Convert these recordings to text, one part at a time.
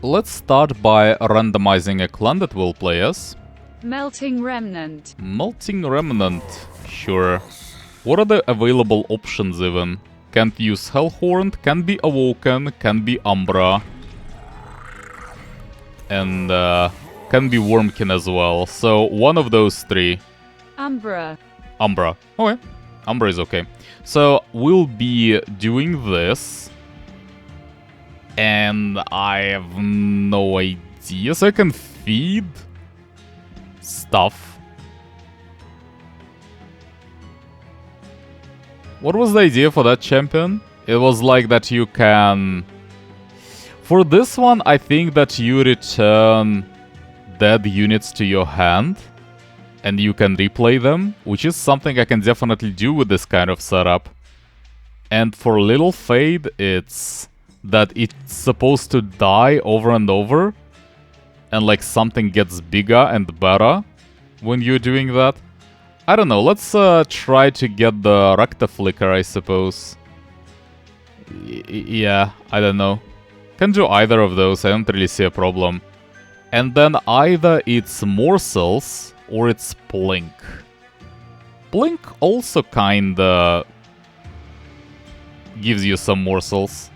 let's start by randomizing a clan that will play us. Melting Remnant. Melting Remnant, sure. What are the available options even? Can't use Hellhorn, can be Awoken, can be Umbra. And can be Wormkin as well. So one of those three. Umbra. Umbra. Okay. Umbra is okay. So we'll be doing this. And I have no idea. So I can feed stuff. What was the idea for that champion? It was like that you can... For this one, I think that you return dead units to your hand. And you can replay them, which is something I can definitely do with this kind of setup. And for Little Fade, it's that it's supposed to die over and over. And like something gets bigger and better when you're doing that. I don't know, let's try to get the Recta Flicker, I suppose. Yeah, I don't know. Can do either of those, I don't really see a problem. And then either it's Morsels or it's Blink. Blink also kinda gives you some morsels.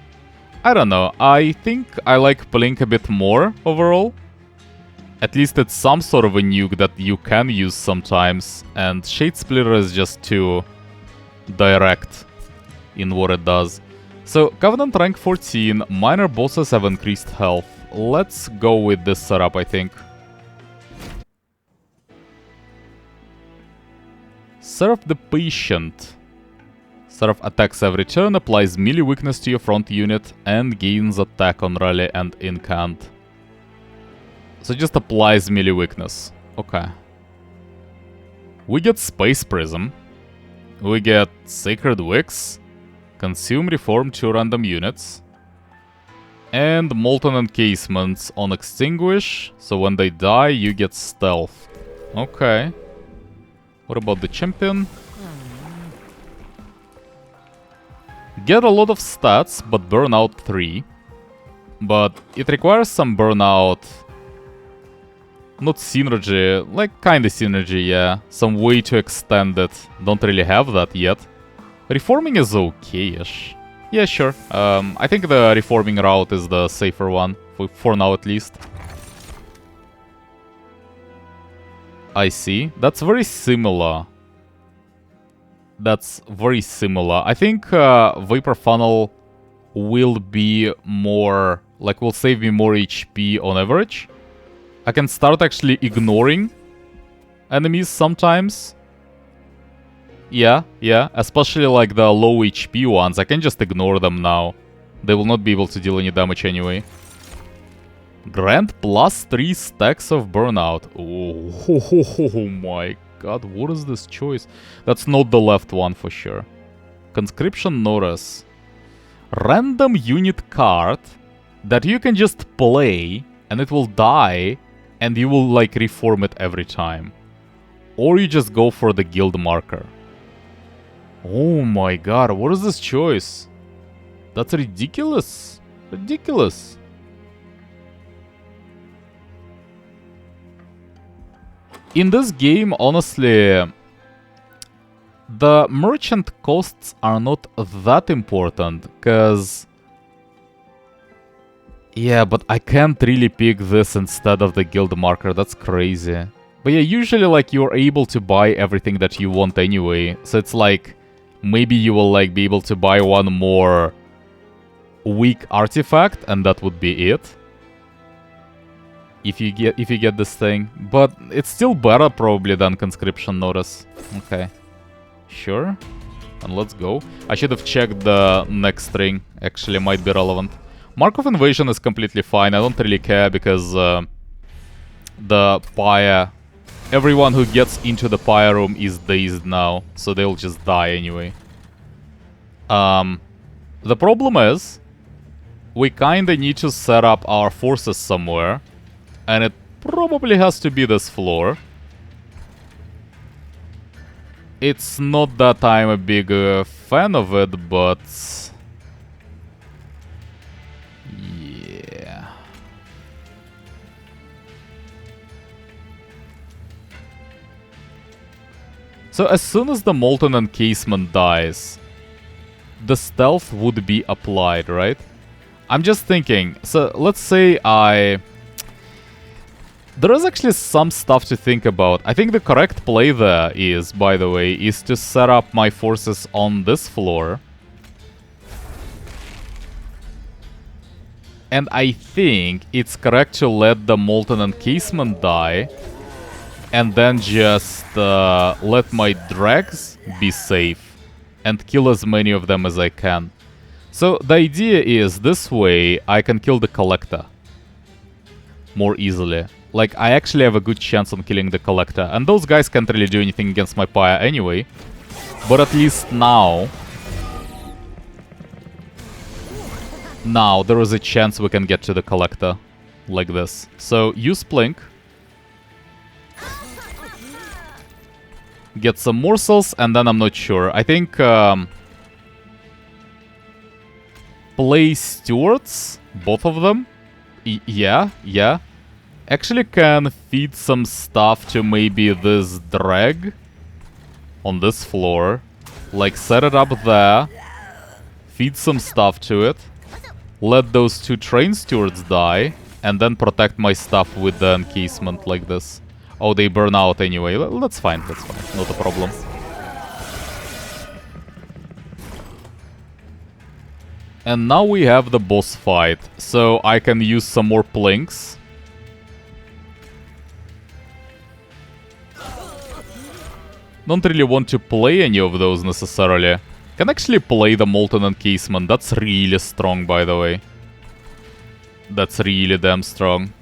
I don't know, I think I like Blink a bit more overall. At least it's some sort of a nuke that you can use sometimes, and Shade Splitter is just too direct in what it does. So, Covenant rank 14, minor bosses have increased health. Let's go with this setup, I think. Seraph the Patient. Seraph attacks every turn, applies melee weakness to your front unit, and gains attack on rally and incant. So just applies melee weakness. Okay. We get Space Prism. We get Sacred Wicks. Consume Reform 2 random units. And Molten Encasements on Extinguish. So when they die, you get Stealth. Okay. What about the champion? Get a lot of stats, but burnout 3. But it requires some burnout. Not synergy, like kinda synergy, yeah. Some way to extend it. Don't really have that yet. Reforming is okay-ish. Yeah, sure. I think the reforming route is the safer one, for now at least. I see. That's very similar. That's very similar. I think Vapor Funnel will be more... like, will save me more HP on average. I can start actually ignoring enemies sometimes. Yeah, especially like the low HP ones. I can just ignore them now. They will not be able to deal any damage anyway. Grant plus 3 stacks of burnout. Oh my god, what is this choice? That's not the left one for sure. Conscription Notice. Random unit card that you can just play and it will die. And you will, like, reform it every time. Or you just go for the guild marker. Oh my god, what is this choice? That's ridiculous. Ridiculous. In this game, honestly, the merchant costs are not that important, because... Yeah, but I can't really pick this instead of the guild marker, that's crazy. But yeah, usually like you're able to buy everything that you want anyway, so it's like maybe you will like be able to buy one more weak artifact and that would be it. If you get this thing. But it's still better probably than Conscription Notice. Okay. Sure. And let's go. I should have checked the next string, actually might be relevant. Mark of Invasion is completely fine, I don't really care because the pyre... Everyone who gets into the pyre room is dazed now, so they'll just die anyway. The problem is, we kinda need to set up our forces somewhere, and it probably has to be this floor. It's not that I'm a big fan of it, but... Yeah... So as soon as the Molten Encasement dies, the stealth would be applied, right? I'm just thinking, so let's say there is actually some stuff to think about. I think the correct play there is, by the way, is to set up my forces on this floor. And I think it's correct to let the Molten Encasement die and then just let my drags be safe and kill as many of them as I can. So the idea is this way I can kill the Collector more easily. Like, I actually have a good chance on killing the Collector. And those guys can't really do anything against my Pyre anyway. But at least now there is a chance we can get to the Collector. Like this. So, use Plink. Get some morsels, and then I'm not sure. I think, play Stewards, both of them. Yeah. Actually can feed some stuff to maybe this drag on this floor. Like, set it up there. Feed some stuff to it. Let those two train stewards die. And then protect my stuff with the encasement like this. Oh, they burn out anyway. That's fine, that's fine. Not a problem. And now we have the boss fight. So I can use some more plinks. Don't really want to play any of those necessarily. Can actually play the Molten Encasement. That's really strong, by the way. That's really damn strong.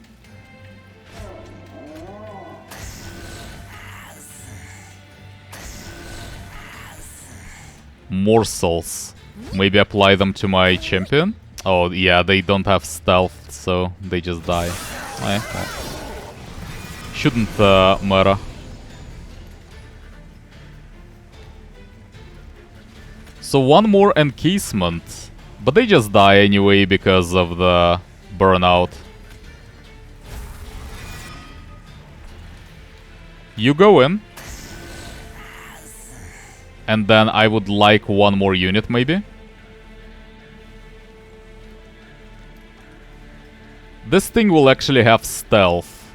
Morsels. Maybe apply them to my champion? Oh, yeah, they don't have stealth, so they just die. Well. Shouldn't matter. So one more encasement. But they just die anyway because of the burnout. You go in. And then I would like one more unit, maybe. This thing will actually have stealth.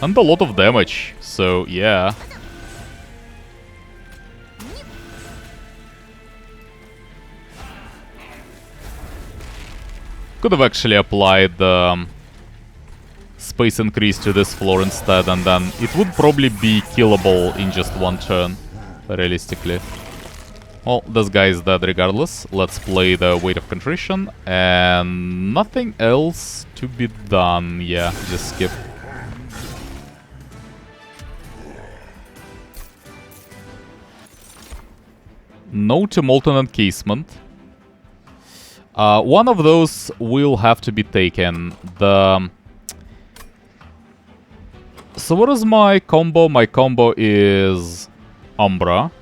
And a lot of damage, so yeah. Could have actually applied space increase to this floor instead, and then it would probably be killable in just one turn, realistically. Well, this guy is dead regardless. Let's play the Weight of Contrition, and nothing else to be done. Yeah, just skip. No to Molten Encasement. One of those will have to be taken. So what is my combo? My combo is Umbra.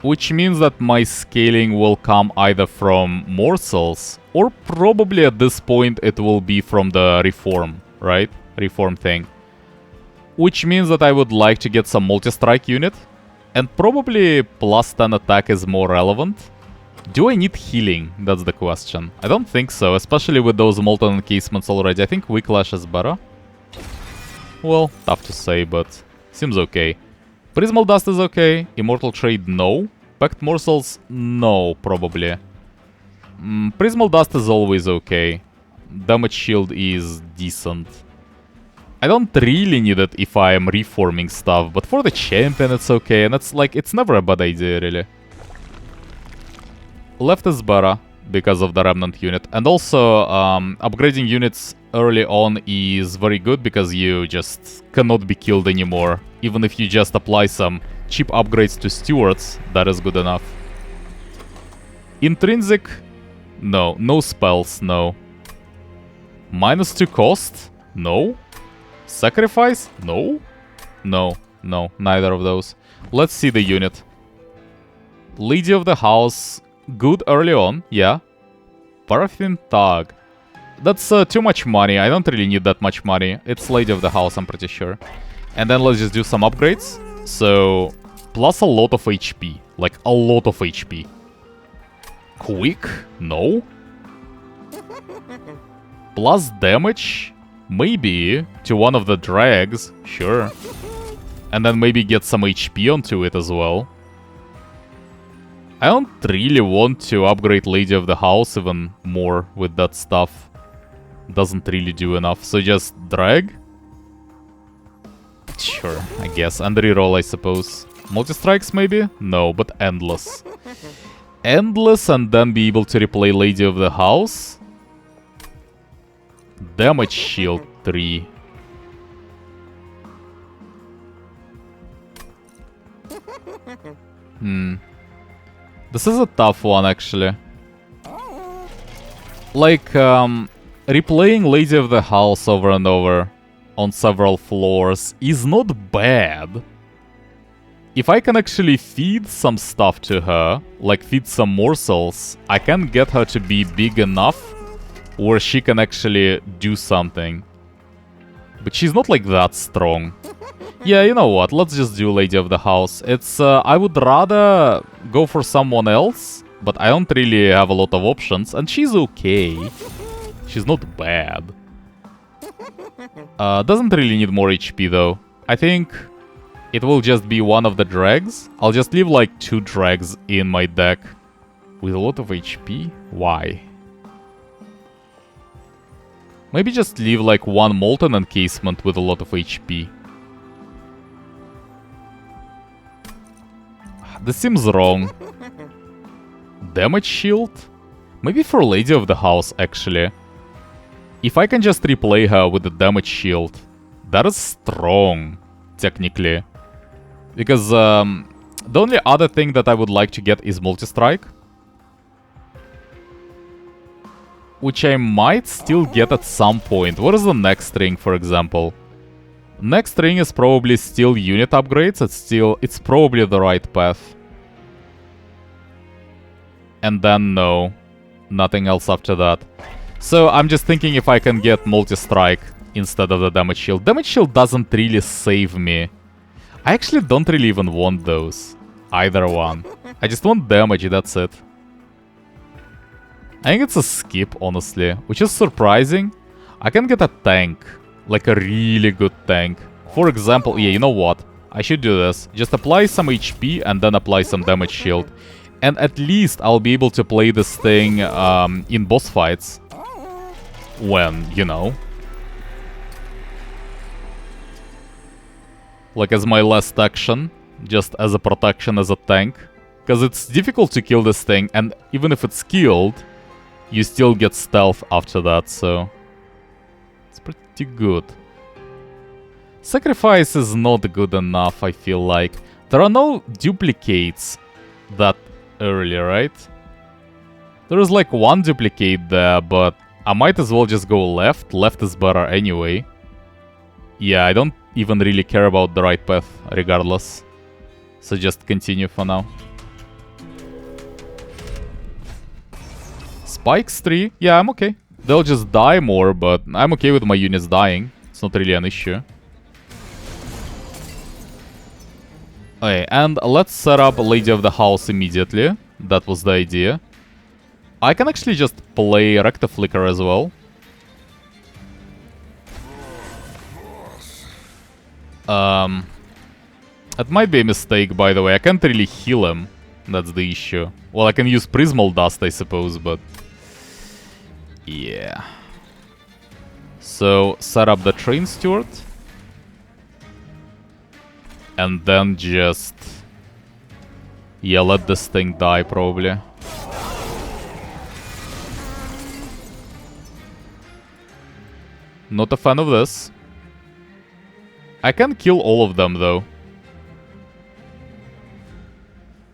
Which means that my scaling will come either from morsels, or probably at this point it will be from the reform, right? Reform thing. Which means that I would like to get some multi-strike unit. And probably plus 10 attack is more relevant. Do I need healing? That's the question. I don't think so, especially with those Molten Encasements already. I think Weak Lash is better. Well, tough to say, but seems okay. Prismal Dust is okay. Immortal Trade, no. Pact Morsels, no, probably. Prismal Dust is always okay. Damage Shield is decent. I don't really need it if I am reforming stuff, but for the champion it's okay, and it's like, it's never a bad idea, really. Left is better because of the Remnant unit, and also upgrading units early on is very good because you just cannot be killed anymore. Even if you just apply some cheap upgrades to stewards, that is good enough. Intrinsic? No. No spells, no. -2 cost? No. Sacrifice? No. No, neither of those. Let's see the unit. Lady of the House, good early on, yeah. Paraffin Thug. That's too much money. I don't really need that much money. It's Lady of the House, I'm pretty sure. And then let's just do some upgrades. So, plus a lot of HP. Like, a lot of HP. Quick? No. Plus damage? Maybe. To one of the drags. Sure. And then maybe get some HP onto it as well. I don't really want to upgrade Lady of the House even more with that stuff. Doesn't really do enough. So just drag? Sure, I guess. And reroll, I suppose. Multi-strikes, maybe? No, but endless. Endless and then be able to replay Lady of the House. Damage shield 3. This is a tough one, actually. Like, replaying Lady of the House over and over on several floors is not bad. If I can actually feed some stuff to her, like feed some morsels, I can get her to be big enough where she can actually do something. But she's not like that strong. Yeah, you know what, let's just do Lady of the House. It's, I would rather go for someone else, but I don't really have a lot of options, and she's okay. She's not bad. Doesn't really need more HP though. I think it will just be one of the drags. I'll just leave like 2 drags in my deck with a lot of HP. Why? Maybe just leave like 1 Molten Encasement with a lot of HP. This seems wrong. Damage shield? Maybe for Lady of the House, actually. If I can just replay her with the damage shield, that is strong, technically. Because the only other thing that I would like to get is multi-strike. Which I might still get at some point. What is the next ring, for example? Next ring is probably still unit upgrades. It's probably the right path. And then no. Nothing else after that. So I'm just thinking if I can get multi-strike instead of the damage shield. Damage shield doesn't really save me. I actually don't really even want those. Either one. I just want damage, that's it. I think it's a skip, honestly. Which is surprising. I can get a tank. Like a really good tank. For example, yeah, you know what? I should do this. Just apply some HP and then apply some damage shield. And at least I'll be able to play this thing in boss fights. When, you know. Like as my last action. Just as a protection as a tank. Because it's difficult to kill this thing. And even if it's killed, you still get stealth after that, so... It's pretty good. Sacrifice is not good enough, I feel like. There are no duplicates that early, right? There is like 1 duplicate there, but I might as well just go left. Left is better anyway. Yeah, I don't even really care about the right path, regardless. So just continue for now. Spikes 3? Yeah, I'm okay. They'll just die more, but I'm okay with my units dying. It's not really an issue. Okay, and let's set up Lady of the House immediately. That was the idea. I can actually just play Rectiflicker as well. That might be a mistake, by the way. I can't really heal him. That's the issue. Well, I can use Prismal Dust, I suppose, but... yeah. So, set up the Train Steward. And then just... yeah, let this thing die, probably. Not a fan of this. I can kill all of them, though.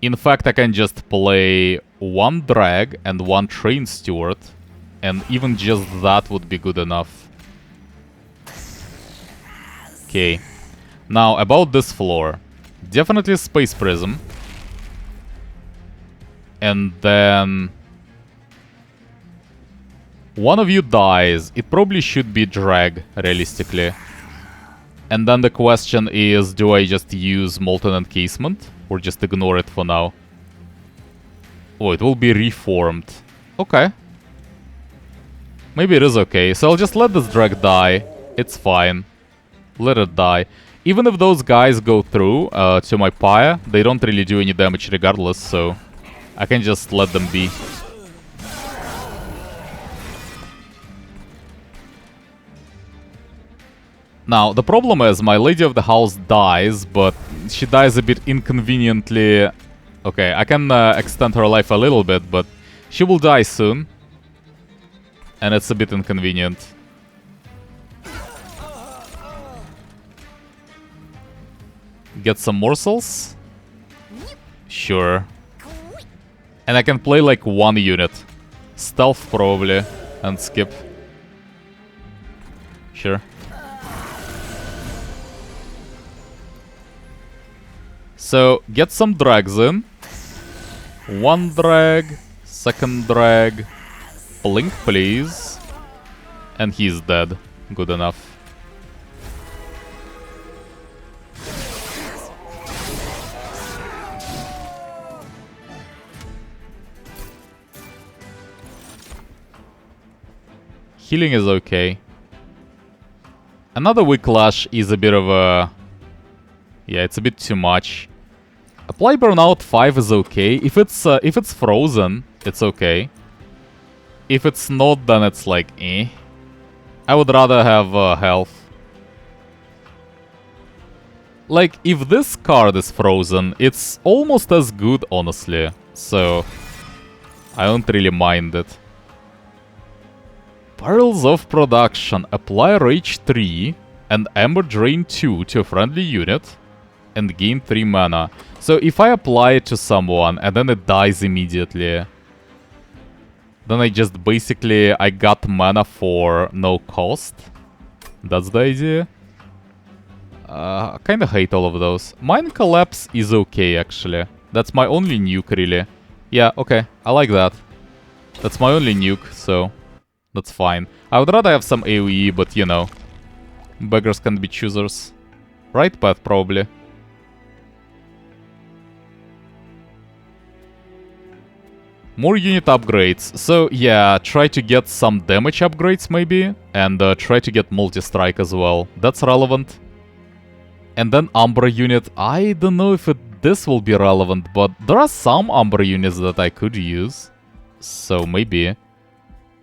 In fact, I can just play 1 Drag and 1 Train Steward. And even just that would be good enough. Okay. Now, about this floor. Definitely Space Prism. And then... one of you dies. It probably should be Drag, realistically. And then the question is, do I just use Molten Encasement? Or just ignore it for now? Oh, it will be reformed. Okay. Maybe it is okay. So I'll just let this drag die. It's fine. Let it die. Even if those guys go through to my pyre, they don't really do any damage regardless, so I can just let them be. Now, the problem is my Lady of the House dies, but she dies a bit inconveniently. Okay, I can extend her life a little bit, but she will die soon. And it's a bit inconvenient. Get some morsels? Sure. And I can play like one unit. Stealth probably. And skip. Sure. So, get some drags in. One drag. Second drag. Blink, please. And he's dead. Good enough. Healing is okay. Another Whiplash is a bit of a... Yeah, it's a bit too much. Apply Burnout 5 is okay. If it's frozen, it's okay. If it's not, then it's like, eh. I would rather have health. Like, if this card is frozen, it's almost as good, honestly. So, I don't really mind it. Perils of Production. Apply Rage 3 and Ember Drain 2 to a friendly unit and gain 3 mana. So if I apply it to someone and then it dies immediately, then I just basically, I got mana for no cost. That's the idea. I kinda hate all of those. Mind Collapse is okay, actually. That's my only nuke, really. Yeah, okay, I like that. That's my only nuke, so that's fine. I would rather have some AoE, but you know, beggars can be choosers. Right path, probably. More unit upgrades. So yeah, try to get some damage upgrades maybe. And try to get multi-strike as well. That's relevant. And then Umbra unit. I don't know if this will be relevant, but there are some Umbra units that I could use. So maybe.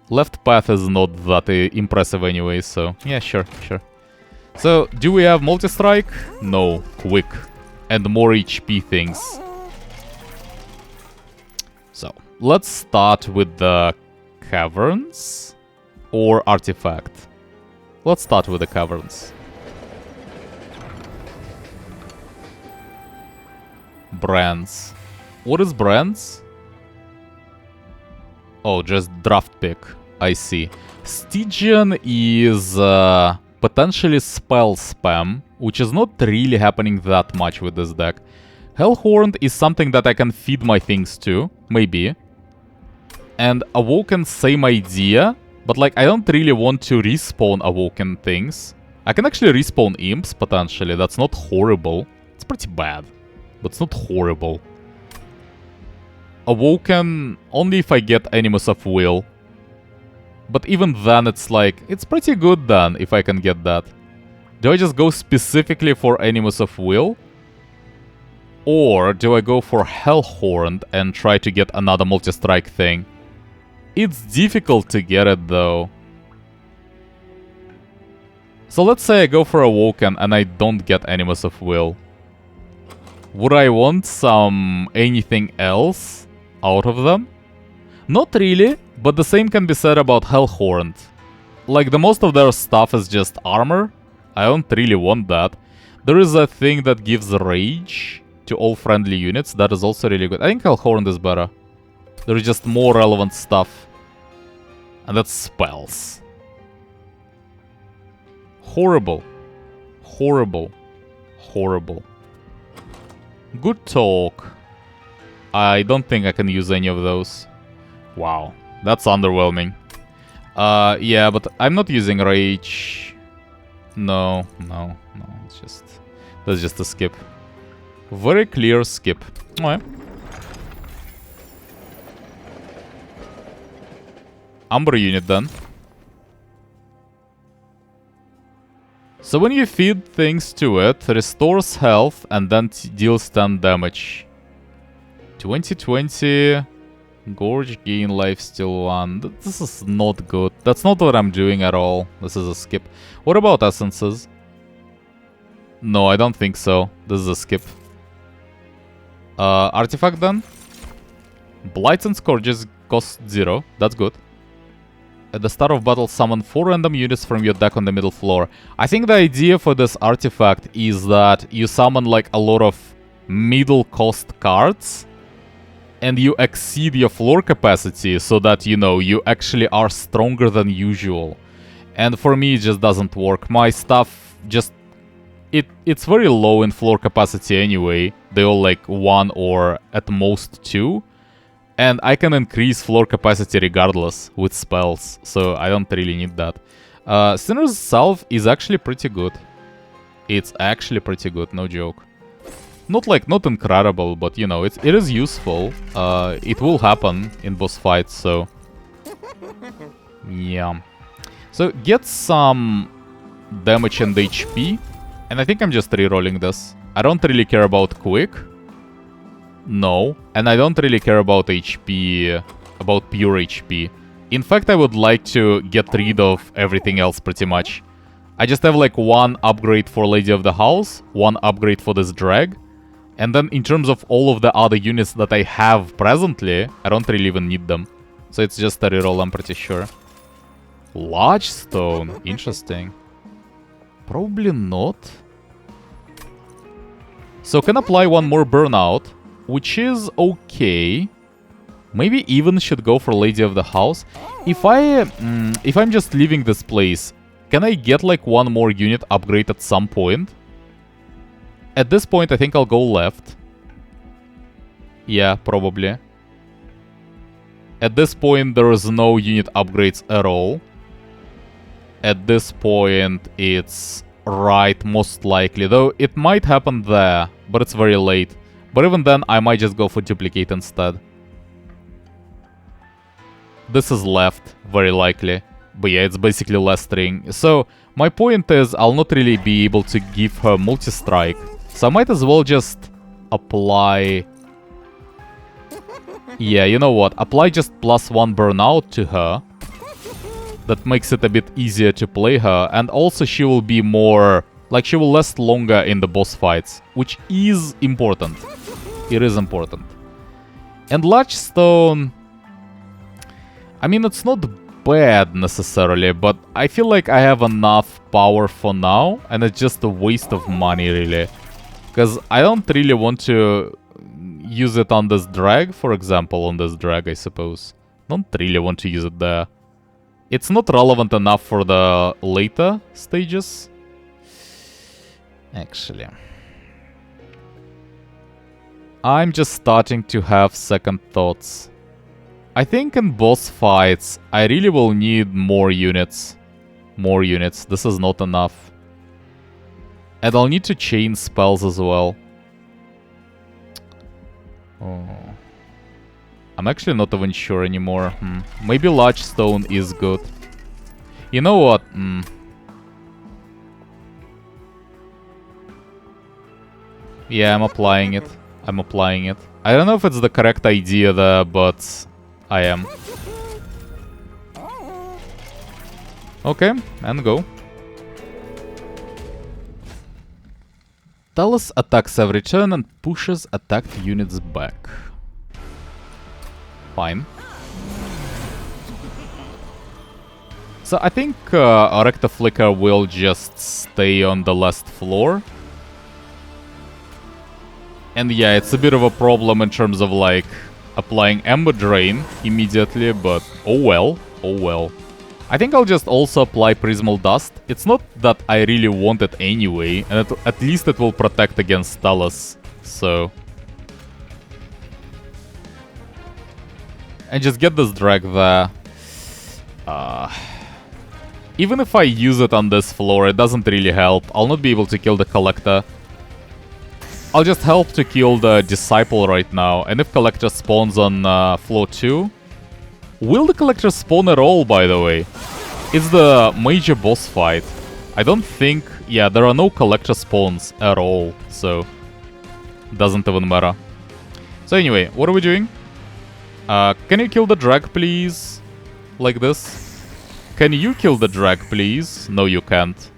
Left path is not that impressive anyway, so yeah, sure. So, do we have multi-strike? No, quick. And more HP things. So, let's start with the caverns or artifact. Let's start with the caverns. Brands. What is brands? Oh, just draft pick. I see. Stygian is potentially spell spam, which is not really happening that much with this deck. Hellhorned is something that I can feed my things to, maybe. And Awoken, same idea, but like I don't really want to respawn Awoken things. I can actually respawn imps, potentially. That's not horrible. It's pretty bad, but it's not horrible. Awoken only if I get Animus of Will. But even then, it's like, it's pretty good then, if I can get that. Do I just go specifically for Animus of Will? Or do I go for Hellhorned and try to get another multi-strike thing? It's difficult to get it though. So let's say I go for Awoken and I don't get Animus of Will. Would I want some anything else out of them? Not really, but the same can be said about Hellhorned. Like, the most of their stuff is just armor. I don't really want that. There is a thing that gives rage to all friendly units. That is also really good. I think Hellhorned is better. There is just more relevant stuff. And that's spells. Horrible. Horrible. Horrible. Good talk. I don't think I can use any of those. Wow, that's underwhelming. Yeah, but I'm not using Rage. No. That's just a skip. Very clear skip. Alright. Umbra unit then. So when you feed things to it, restores health and then deals 10 damage. 2020. Gorge, gain life, still 1. This is not good. That's not what I'm doing at all. This is a skip. What about essences? No, I don't think so. This is a skip. Artifact then? Blights and Scourges cost 0. That's good. At the start of battle, summon 4 random units from your deck on the middle floor. I think the idea for this artifact is that you summon like a lot of middle cost cards and you exceed your floor capacity so that, you know, you actually are stronger than usual. And for me, it just doesn't work. My stuff just... It's very low in floor capacity anyway. They all like 1 or at most 2. And I can increase floor capacity regardless with spells, so I don't really need that. Sinner's Salve is actually pretty good. It's actually pretty good, no joke. Not incredible, but you know, it is useful. It will happen in boss fights, so... Yeah. So get some damage and HP. And I think I'm just rerolling this. I don't really care about quick. No, and I don't really care about HP, about pure HP. In fact, I would like to get rid of everything else pretty much. I just have like 1 upgrade for Lady of the House, 1 upgrade for this drag, and then in terms of all of the other units that I have presently, I don't really even need them. So it's just a reroll, I'm pretty sure. Large stone, interesting. Probably not. So can apply 1 more burnout, which is okay. Maybe even should go for Lady of the House. If I'm just leaving this place, can I get like 1 more unit upgrade at some point? At this point, I think I'll go left. Yeah, probably. At this point, there is no unit upgrades at all. At this point, it's right, most likely. Though it might happen there, but it's very late. But even then, I might just go for duplicate instead. This is left, very likely. But yeah, it's basically less string. So, my point is, I'll not really be able to give her multi-strike. So I might as well just apply... Yeah, you know what? Apply just +1 burnout to her. That makes it a bit easier to play her. And also she will be more... Like, she will last longer in the boss fights. Which is important. It is important. And Large Stone... I mean, it's not bad necessarily, but I feel like I have enough power for now. And it's just a waste of money, really. Because I don't really want to use it on this drag, for example, on this drag, I suppose. Don't really want to use it there. It's not relevant enough for the later stages. Actually. I'm just starting to have second thoughts. I think in boss fights, I really will need more units. More units. This is not enough. And I'll need to chain spells as well. Oh. I'm actually not even sure anymore. Maybe Large Stone is good. You know what? Yeah, I'm applying it. I'm applying it. I don't know if it's the correct idea there, but I am. Okay, and go. Talus attacks every turn and pushes attacked units back. Fine. So I think Recta Flicker will just stay on the last floor. And yeah, it's a bit of a problem in terms of like applying Ember Drain immediately, but oh well, oh well. I think I'll just also apply Prismal Dust. It's not that I really want it anyway, and at least it will protect against Talus, so... And just get this drag there. Even if I use it on this floor, it doesn't really help. I'll not be able to kill the Collector. I'll just help to kill the Disciple right now. And if Collector spawns on floor 2... Will the Collector spawn at all, by the way? It's the major boss fight. I don't think... Yeah, there are no Collector spawns at all, so... Doesn't even matter. So anyway, what are we doing? Can you kill the drag, please? Like this. Can you kill the drag, please? No, you can't.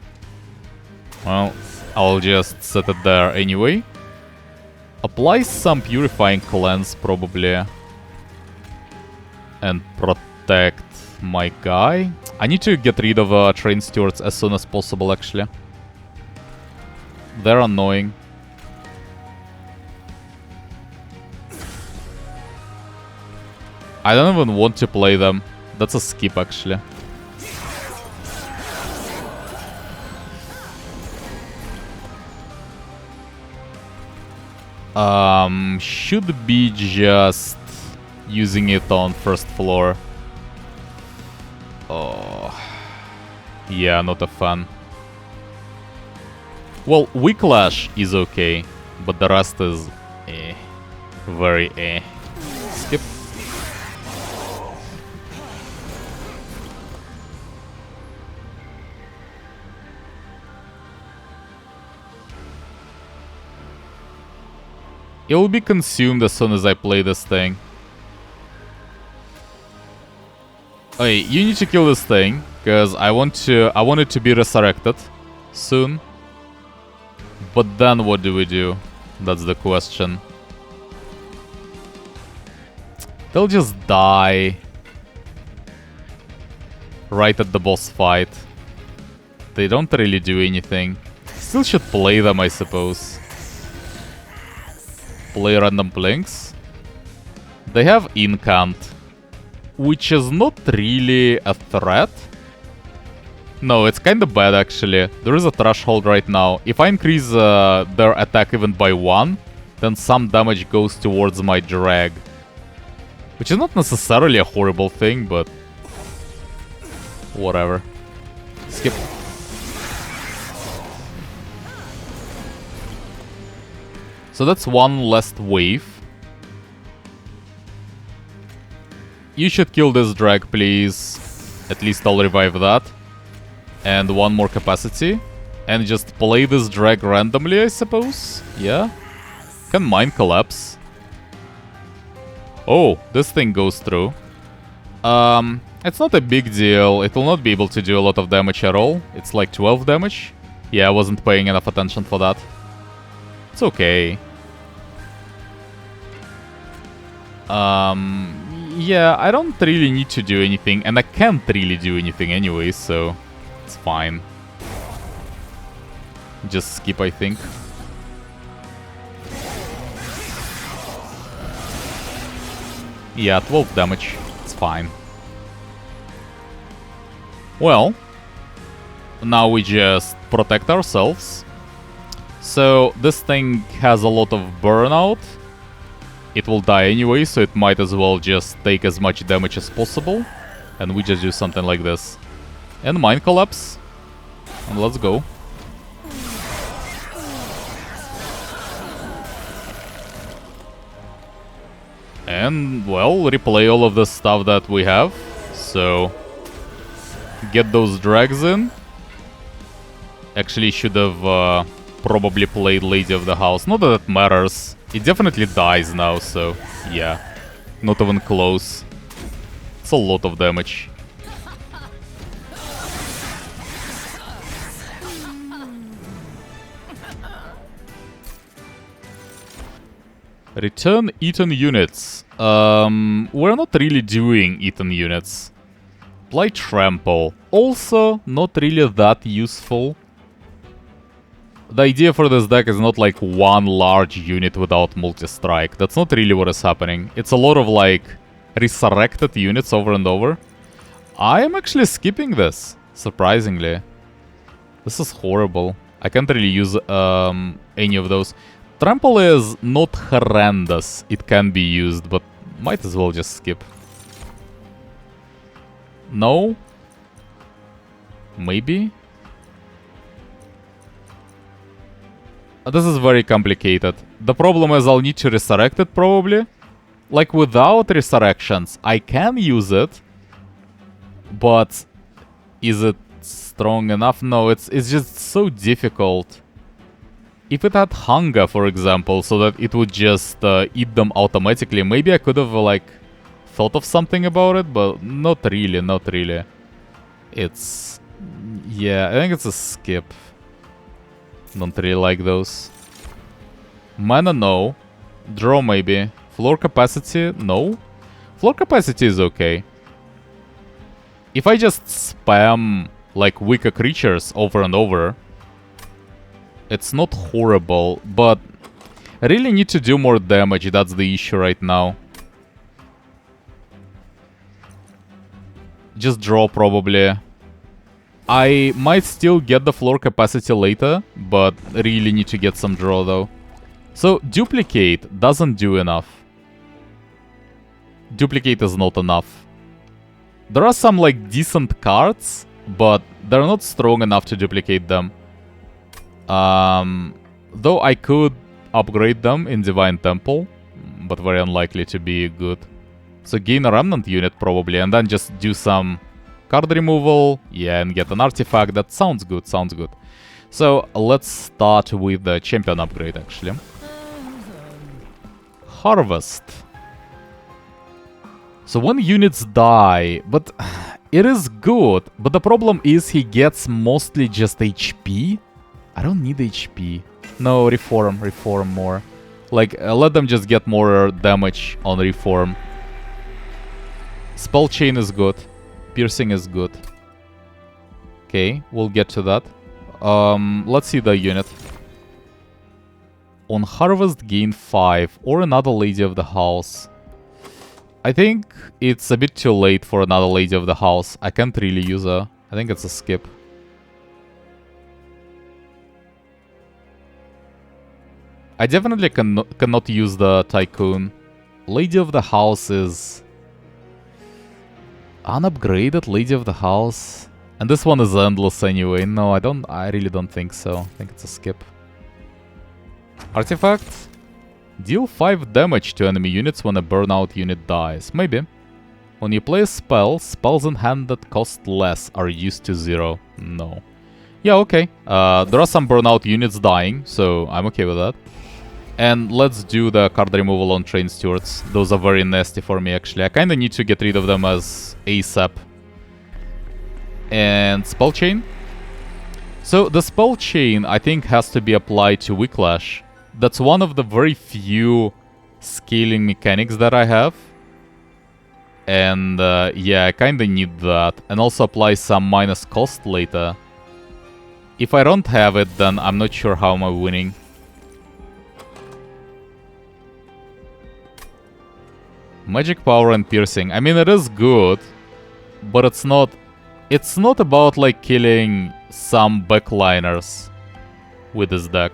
Well, I'll just set it there anyway. Apply some Purifying Cleanse, probably. And protect my guy. I need to get rid of Train Stewards as soon as possible, actually. They're annoying. I don't even want to play them. That's a skip, actually. Should be just using it on first floor. Oh. Yeah, not a fan. Well, Whiplash is okay, but the rest is eh. Very eh. Skip. It will be consumed as soon as I play this thing. Okay, you need to kill this thing, because I want it to be resurrected soon. But then what do we do? That's the question. They'll just die right at the boss fight. They don't really do anything. Still should play them, I suppose. Play random blinks. They have Incant, which is not really a threat. No, it's kind of bad actually. There is a threshold right now. If I increase their attack even by 1, then some damage goes towards my drag. Which is not necessarily a horrible thing, but... whatever. Skip. So that's one last wave. You should kill this drag, please. At least I'll revive that. And one more capacity. And just play this drag randomly, I suppose? Yeah? Can mine collapse? Oh, this thing goes through. It's not a big deal. It will not be able to do a lot of damage at all. It's like 12 damage. Yeah, I wasn't paying enough attention for that. It's okay. Yeah, I don't really need to do anything, and I can't really do anything anyway, so it's fine. Just skip, I think. Yeah, 12 damage. It's fine. Well, now we just protect ourselves. So this thing has a lot of burnout. It will die anyway, so it might as well just take as much damage as possible. And we just do something like this. And mine collapse. And let's go. And, well, replay all of the stuff that we have. So, get those drags in. Actually, should have probably played Lady of the House. Not that it matters. It definitely dies now, so yeah. Not even close. It's a lot of damage. Return eaten units. We're not really doing eaten units. Apply trample. Also, not really that useful. The idea for this deck is not like one large unit without multi-strike. That's not really what is happening. It's a lot of like resurrected units over and over. I am actually skipping this, surprisingly. This is horrible. I can't really use any of those. Trample is not horrendous. It can be used, but might as well just skip. No? Maybe? This is very complicated. The problem is I'll need to resurrect it probably. Like without resurrections, I can use it. But is it strong enough? No, it's just so difficult. If it had hunger, for example, so that it would just eat them automatically, maybe I could have like thought of something about it, but not really, not really. It's... yeah, I think it's a skip. Don't really like those. Mana, no. Draw, maybe. Floor capacity, no. Floor capacity is okay. If I just spam like weaker creatures over and over, it's not horrible, but I really need to do more damage, that's the issue right now. Just draw probably. I might still get the floor capacity later, but really need to get some draw though. So duplicate doesn't do enough. Duplicate is not enough. There are some like decent cards, but they're not strong enough to duplicate them. Though I could upgrade them in Divine Temple, but very unlikely to be good. So gain a Remnant unit probably, and then just do some card removal, yeah, and get an artifact. That sounds good, sounds good. So let's start with the champion upgrade actually. Harvest. So when units die, but it is good, but the problem is he gets mostly just HP. I don't need HP. No, reform more. Like, let them just get more damage on reform. Spell chain is good. Piercing is good. Okay, we'll get to that. Let's see the unit. On Harvest, gain 5, or another Lady of the House. I think it's a bit too late for another Lady of the House. I can't really use her. I think it's a skip. I definitely cannot use the Tycoon. Lady of the House is... unupgraded Lady of the House. And this one is endless anyway. No, I really don't think so. I think it's a skip. Artifact. Deal 5 damage to enemy units when a burnout unit dies. Maybe. When you play a spell, spells in hand that cost less are used to 0. No. Yeah, okay. There are some burnout units dying, so I'm okay with that. And let's do the card removal on Train Stewards. Those are very nasty for me, actually. I kinda need to get rid of them as ASAP. And Spell Chain. So the Spell Chain, I think, has to be applied to Whiplash. That's one of the very few scaling mechanics that I have. And yeah, I kinda need that. And also apply some minus cost later. If I don't have it, then I'm not sure how am I winning. Magic power and piercing. I mean, it is good, but it's not about like killing some backliners with this deck.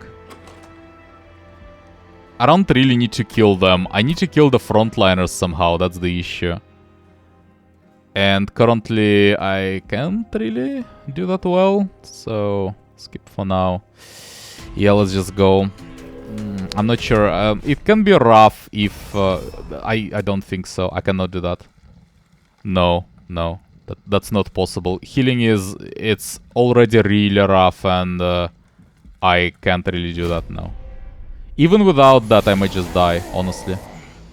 I don't really need to kill them. I need to kill the frontliners somehow. That's the issue. And currently, I can't really do that well. So, skip for now. Yeah, let's just go. I'm not sure. It can be rough if... I don't think so. I cannot do that. No. That's not possible. Healing is... It's already really rough and I can't really do that now. Even without that, I might just die, honestly.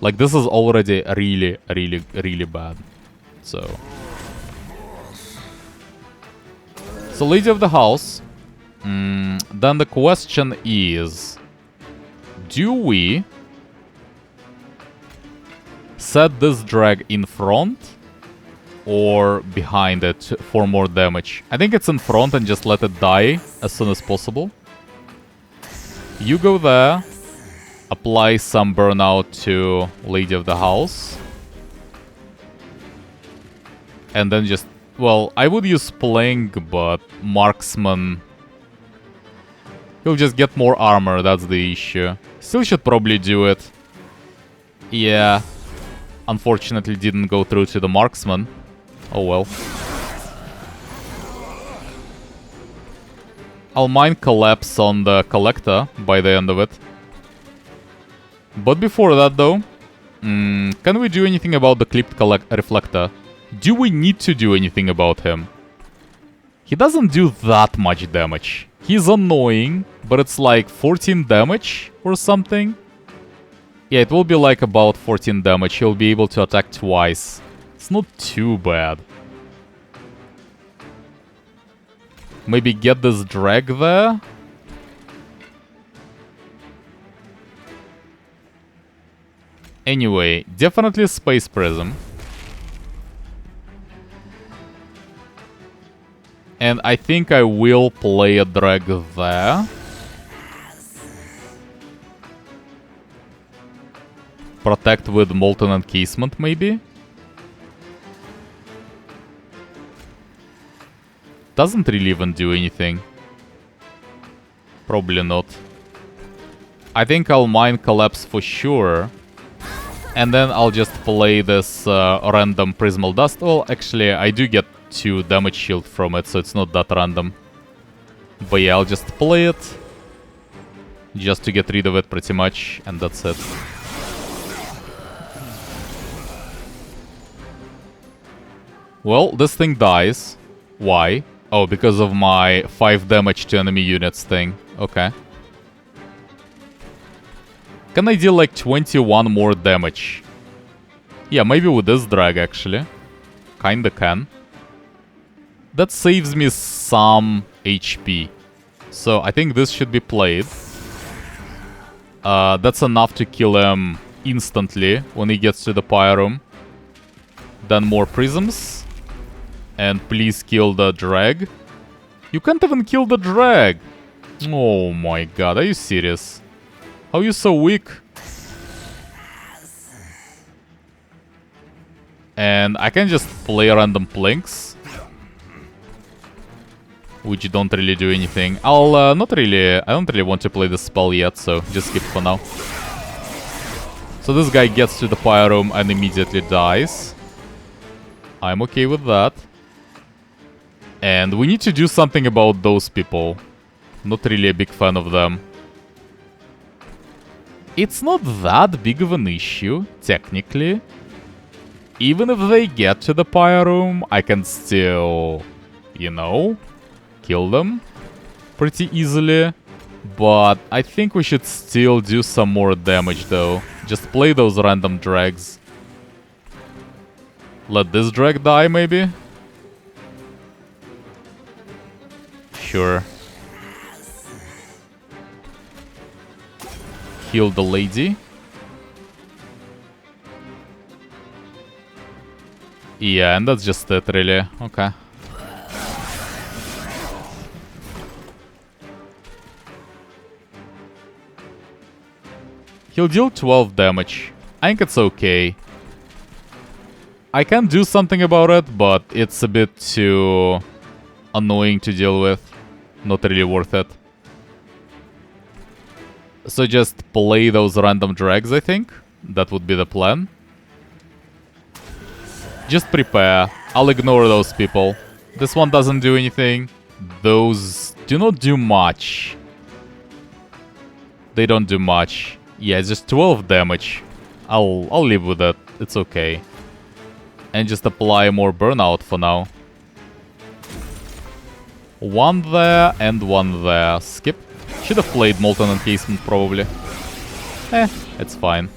Like, this is already really bad. So Lady of the House. Then the question is... do we set this drag in front or behind it for more damage? I think it's in front and just let it die as soon as possible. You go there, apply some burnout to Lady of the House. And then just... well, I would use Plank, but Marksman... he'll just get more armor, that's the issue. Still should probably do it. Yeah. Unfortunately didn't go through to the Marksman. Oh well. I'll mine Collapse on the Collector by the end of it. But before that, though, can we do anything about the Clipped Reflector? Do we need to do anything about him? He doesn't do that much damage. He's annoying, but it's like 14 damage or something. Yeah, it will be like about 14 damage. He'll be able to attack twice. It's not too bad. Maybe get this drag there. Anyway, definitely Space Prism. And I think I will play a drag there. Protect with Molten Encasement, maybe? Doesn't really even do anything. Probably not. I think I'll mine Collapse for sure. And then I'll just play this random Prismal Dust. Well, actually, I do get 2 damage shield from it, so it's not that random. But yeah, I'll just play it. Just to get rid of it, pretty much. And that's it. Well, this thing dies. Why? Oh, because of my 5 damage to enemy units thing. Okay. Can I deal like 21 more damage? Yeah, maybe with this drag, actually. Kinda can. That saves me some HP. So I think this should be played. That's enough to kill him instantly when he gets to the Pyroom. Then more prisms. And please kill the drag. You can't even kill the drag. Oh my god, are you serious? How are you so weak? And I can just play random plinks, which don't really do anything. I don't really want to play the spell yet, so just skip for now. So this guy gets to the Pyroom and immediately dies. I'm okay with that. And we need to do something about those people. Not really a big fan of them. It's not that big of an issue, technically. Even if they get to the Pyroom, I can still, you know, kill them pretty easily. But I think we should still do some more damage, though. Just play those random drags. Let this drag die, maybe? Sure. Heal the lady. Yeah, and that's just it, really. Okay. He'll deal 12 damage. I think it's okay. I can do something about it, but it's a bit too annoying to deal with. Not really worth it. So just play those random drags, I think. That would be the plan. Just prepare. I'll ignore those people. This one doesn't do anything. Those do not do much. They don't do much. Yeah, it's just 12 damage. I'll live with it. It's okay. And just apply more burnout for now. One there and one there. Skip. Should have played Molten Encasement, probably. It's fine.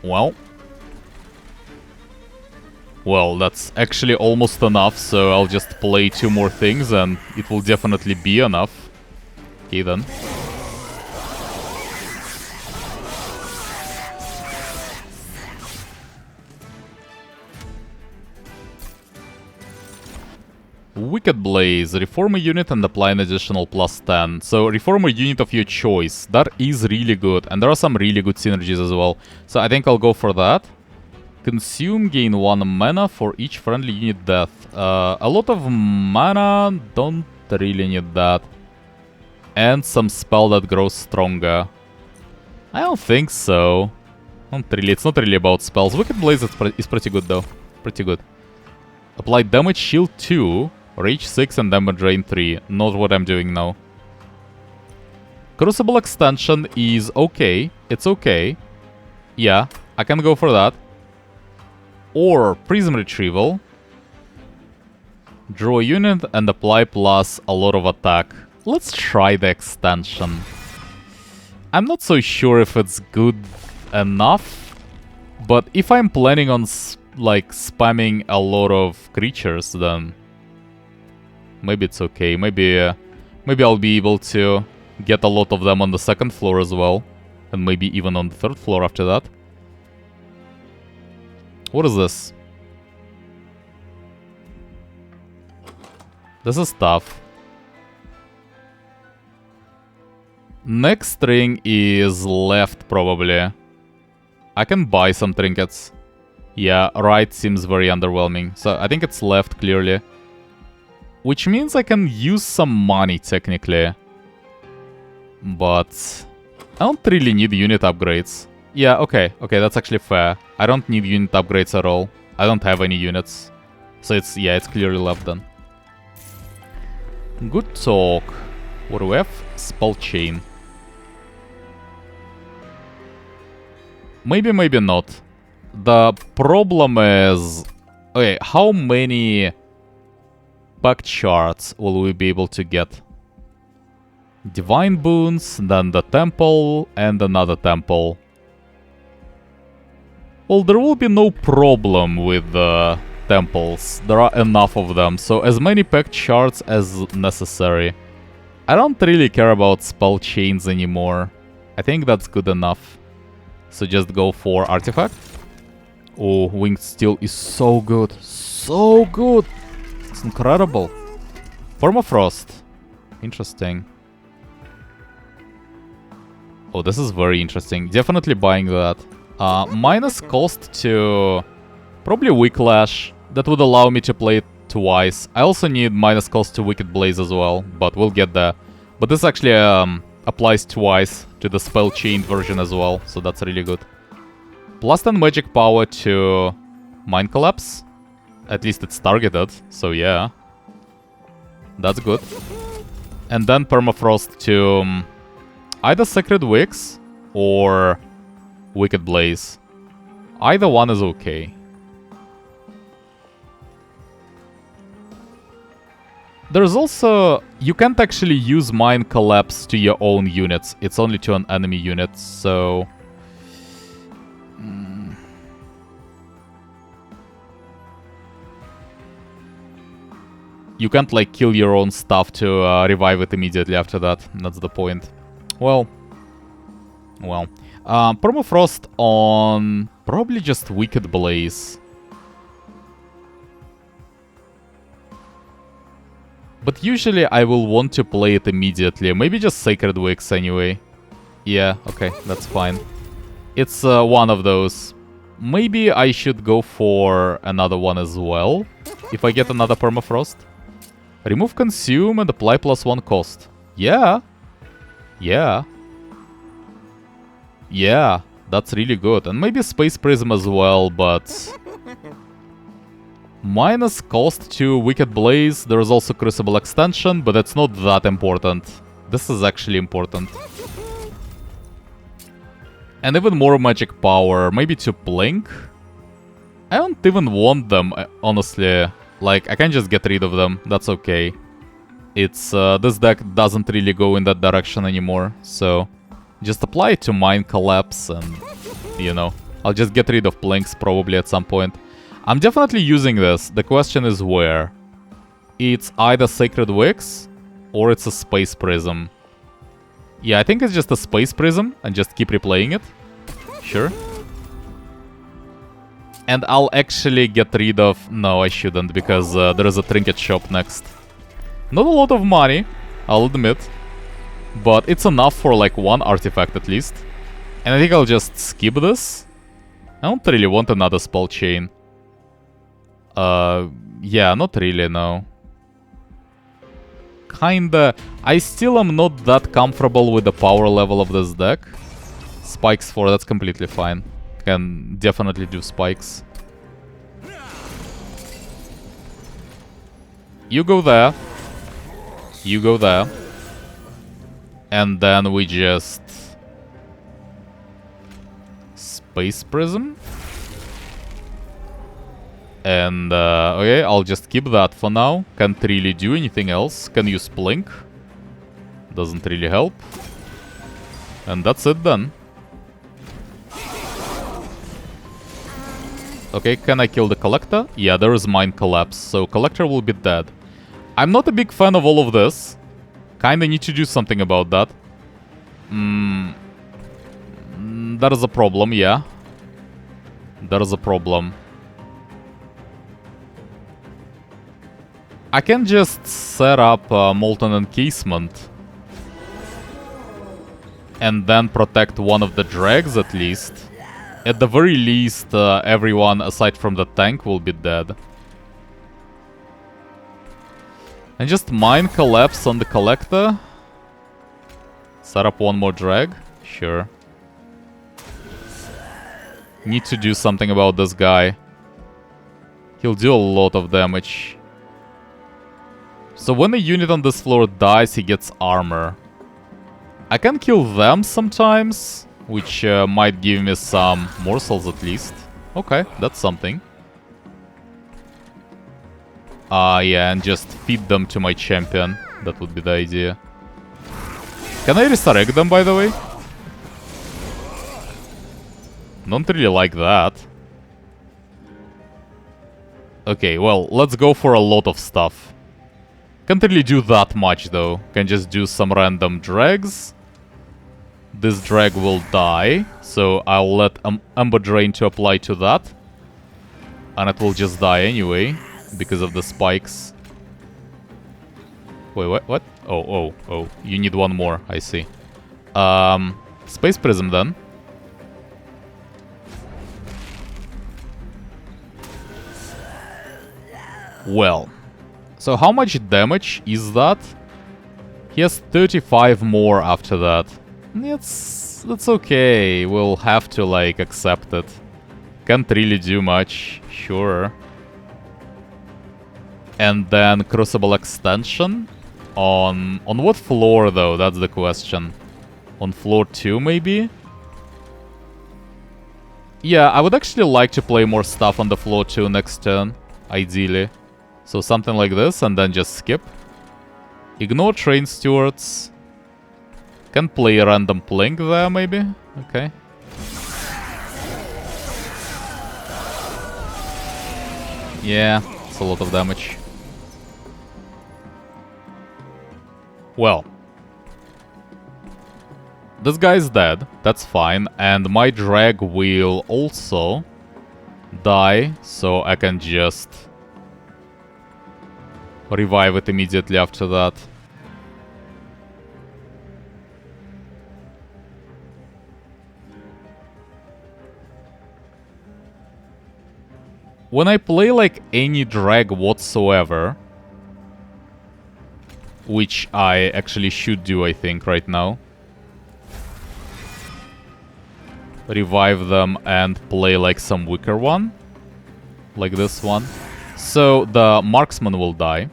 Well, that's actually almost enough, so I'll just play 2 more things and it will definitely be enough. Okay, then. Wicked Blaze. Reform a unit and apply an additional +10. So reform a unit of your choice. That is really good. And there are some really good synergies as well. So I think I'll go for that. Consume, gain 1 mana for each friendly unit death. A lot of mana, don't really need that. And some spell that grows stronger. I don't think so. Not really. It's not really about spells. Wicked Blaze is pretty good though. Pretty good. Apply damage shield 2, rage 6 and damage drain 3. Not what I'm doing now. Crucible extension is okay. It's okay. Yeah, I can go for that. Or prism retrieval. Draw a unit and apply plus a lot of attack. Let's try the extension. I'm not so sure if it's good enough, but if I'm planning on like spamming a lot of creatures, then maybe it's okay. Maybe I'll be able to get a lot of them on the second floor as well, and maybe even on the third floor after that. What is this? This is tough. Next ring is left, probably. I can buy some trinkets. Yeah, right seems very underwhelming. So I think it's left, clearly. Which means I can use some money, technically. But I don't really need unit upgrades. Yeah, okay, that's actually fair. I don't need unit upgrades at all. I don't have any units. So it's clearly left then. Good talk. What do we have? Spell chain. Maybe, maybe not. The problem is... Okay, how many pack charts will we be able to get? Divine boons, then the temple, and another temple. Well, there will be no problem with the temples. There are enough of them, so as many pack charts as necessary. I don't really care about spell chains anymore. I think that's good enough. So just go for artifact. Oh, winged steel is so good. So good! It's incredible. Permafrost. Interesting. Oh, this is very interesting. Definitely buying that. Minus cost to probably Whiplash. That would allow me to play it twice. I also need minus cost to Wicked Blaze as well, but we'll get there. But this actually applies twice to the spell chain version as well, so that's really good. Plus 10 magic power to Mind Collapse. At least it's targeted, so yeah. That's good. And then Permafrost to either Sacred Wicks or Wicked Blaze. Either one is okay. There's also... You can't actually use Mind Collapse to your own units. It's only to an enemy unit, so... You can't, like, kill your own stuff to revive it immediately after that. That's the point. Well... Permafrost on... probably just Wicked Blaze. But usually I will want to play it immediately. Maybe just Sacred Wicks anyway. Yeah, okay, that's fine. It's one of those. Maybe I should go for another one as well. If I get another Permafrost. Remove Consume and apply +1 cost. Yeah. Yeah. Yeah, that's really good. And maybe Space Prism as well, but... Minus cost to Wicked Blaze. There is also Crucible Extension, but it's not that important. This is actually important. And even more magic power. Maybe to Blink? I don't even want them, honestly. Like, I can just get rid of them. That's okay. It's, this deck doesn't really go in that direction anymore. So, just apply it to Mind Collapse and, you know, I'll just get rid of Blinks probably at some point. I'm definitely using this. The question is where. It's either Sacred Wicks or it's a Space Prism. Yeah, I think it's just a Space Prism and just keep replaying it. Sure. And I'll actually get rid of... No, I shouldn't, because there is a trinket shop next. Not a lot of money, I'll admit. But it's enough for like one artifact at least. And I think I'll just skip this. I don't really want another spell chain. Yeah, not really, no. Kinda. I still am not that comfortable with the power level of this deck. Spikes 4, that's completely fine. Can definitely do spikes. You go there. You go there. And then we just... Space Prism. And, okay, I'll just keep that for now. Can't really do anything else. Can use Blink. Doesn't really help. And that's it then. Okay, can I kill the Collector? Yeah, there is Mind Collapse, so Collector will be dead. I'm not a big fan of all of this. Kinda need to do something about that. That is a problem, yeah. That is a problem. I can just set up Molten Encasement. And then protect one of the drags at least. At the very least, everyone aside from the tank will be dead. And just Mind Collapse on the Collector. Set up one more drag. Sure. Need to do something about this guy. He'll do a lot of damage. So when a unit on this floor dies, he gets armor. I can kill them sometimes, which might give me some morsels at least. Okay, that's something. Yeah, and just feed them to my champion. That would be the idea. Can I resurrect them, by the way? Don't really like that. Okay, well, let's go for a lot of stuff. Can't really do that much, though. Can just do some random drags. This drag will die, so I'll let Ember Drain to apply to that. And it will just die anyway, because of the spikes. Wait, what? Oh. You need one more, I see. Space Prism then. Well, so how much damage is that? He has 35 more after that. That's okay. We'll have to, like, accept it. Can't really do much. Sure. And then Crucible Extension. On what floor, though? That's the question. On floor 2, maybe? Yeah, I would actually like to play more stuff on the floor 2 next turn. Ideally. So something like this, and then just skip. Ignore Train Stewards. Can play a random Blink there, maybe? Okay. Yeah, it's a lot of damage. Well. This guy is dead, that's fine. And my drag will also die, so I can just revive it immediately after that. When I play like any drag whatsoever, which I actually should do, I think, right now. Revive them and play like some weaker one. Like this one. So the marksman will die.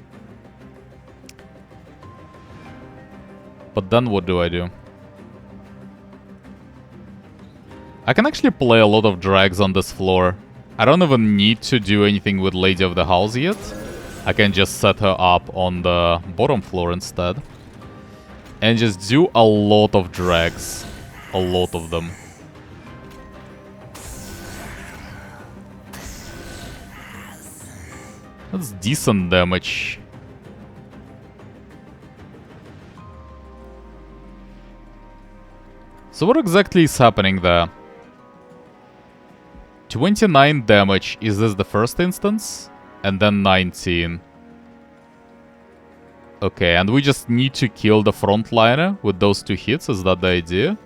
But then what do I do? I can actually play a lot of drags on this floor. I don't even need to do anything with Lady of the House yet. I can just set her up on the bottom floor instead. And just do a lot of drags. A lot of them. That's decent damage. So what exactly is happening there? 29 damage, is this the first instance? And then 19. Okay, and we just need to kill the frontliner with those 2 hits, is that the idea?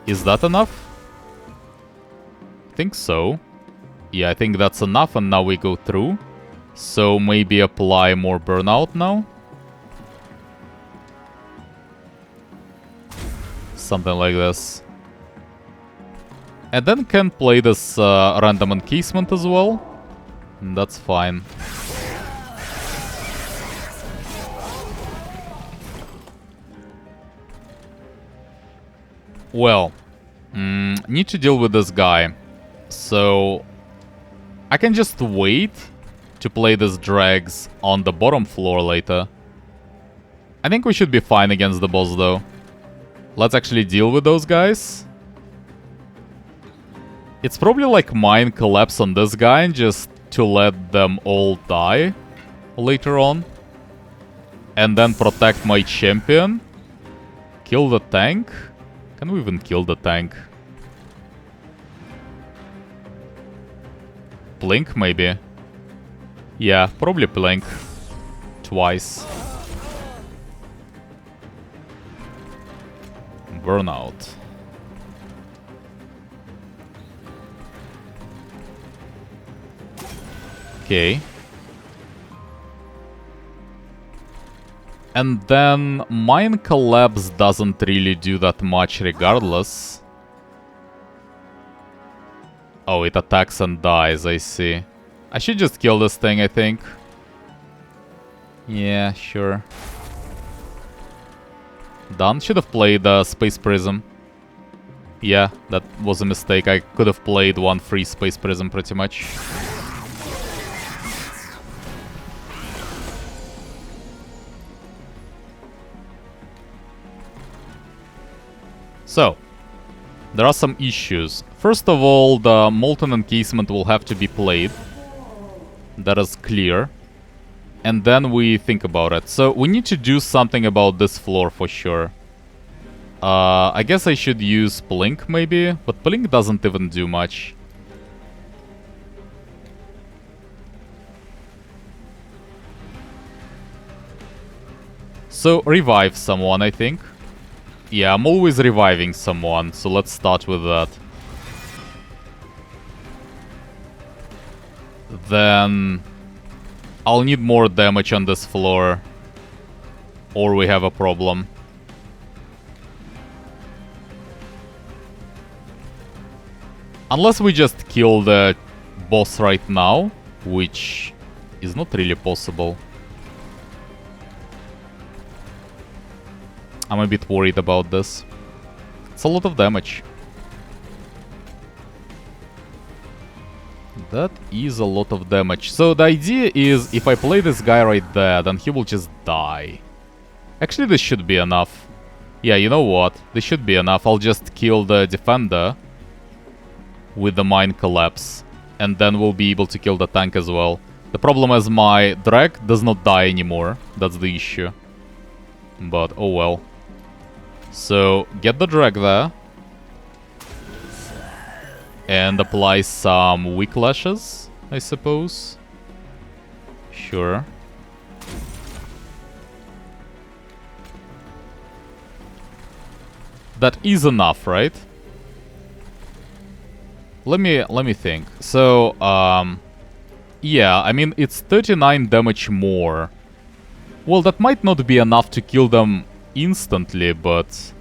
Is that enough? I think so. Yeah, I think that's enough, and now we go through. So maybe apply more burnout now? Something like this. And then can play this random encasement as well. And that's fine. Well, need to deal with this guy. So I can just wait to play these drags on the bottom floor later. I think we should be fine against the boss though. Let's actually deal with those guys. It's probably like mine collapse on this guy and just to let them all die later on. And then protect my champion. Kill the tank. Can we even kill the tank? Blink maybe? Yeah, probably blink. Twice. Burnout. Okay. And then mine collapse doesn't really do that much regardless. Oh, it attacks and dies, I see. I should just kill this thing, I think. Yeah, sure. Done. Should have played Space Prism. Yeah, that was a mistake. I could have played one free Space Prism pretty much. So, there are some issues. First of all, the Molten Encasement will have to be played. That is clear. And then we think about it. So, we need to do something about this floor for sure. I guess I should use Blink maybe, but Blink doesn't even do much. So, revive someone, I think. Yeah, I'm always reviving someone, so let's start with that. Then I'll need more damage on this floor, or we have a problem. Unless we just kill the boss right now, which is not really possible. I'm a bit worried about this. It's a lot of damage. That is a lot of damage. So the idea is, if I play this guy right there, then he will just die. Actually, this should be enough. Yeah, you know what? This should be enough. I'll just kill the defender with the mine collapse. And then we'll be able to kill the tank as well. The problem is my drag does not die anymore. That's the issue. But, oh well. So, get the drag there. And apply some weak lashes, I suppose. Sure. That is enough, right? Let me think. So, yeah, I mean, it's 39 damage more. Well, that might not be enough to kill them instantly, but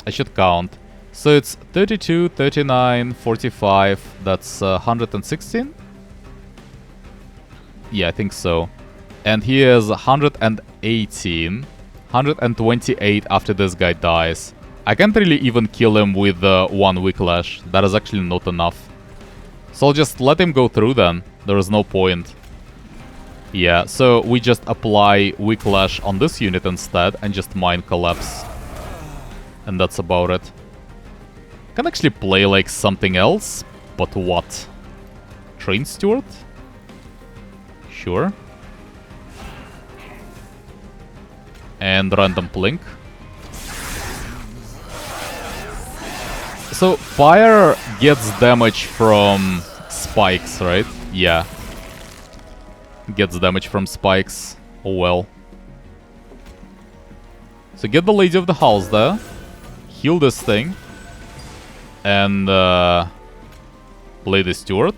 I should count. So it's 32, 39, 45, that's 116? Yeah, I think so. And he is 118, 128 after this guy dies. I can't really even kill him with one weak lash. That is actually not enough. So I'll just let him go through then. There is no point. Yeah, so we just apply weak lash on this unit instead and just mine collapse. And that's about it. Can actually play like something else, but what? Train Steward? Sure. And random blink. So fire gets damage from spikes, right? Yeah. Gets damage from spikes. Oh well. So get the Lady of the House there. Heal this thing. And play the Steward.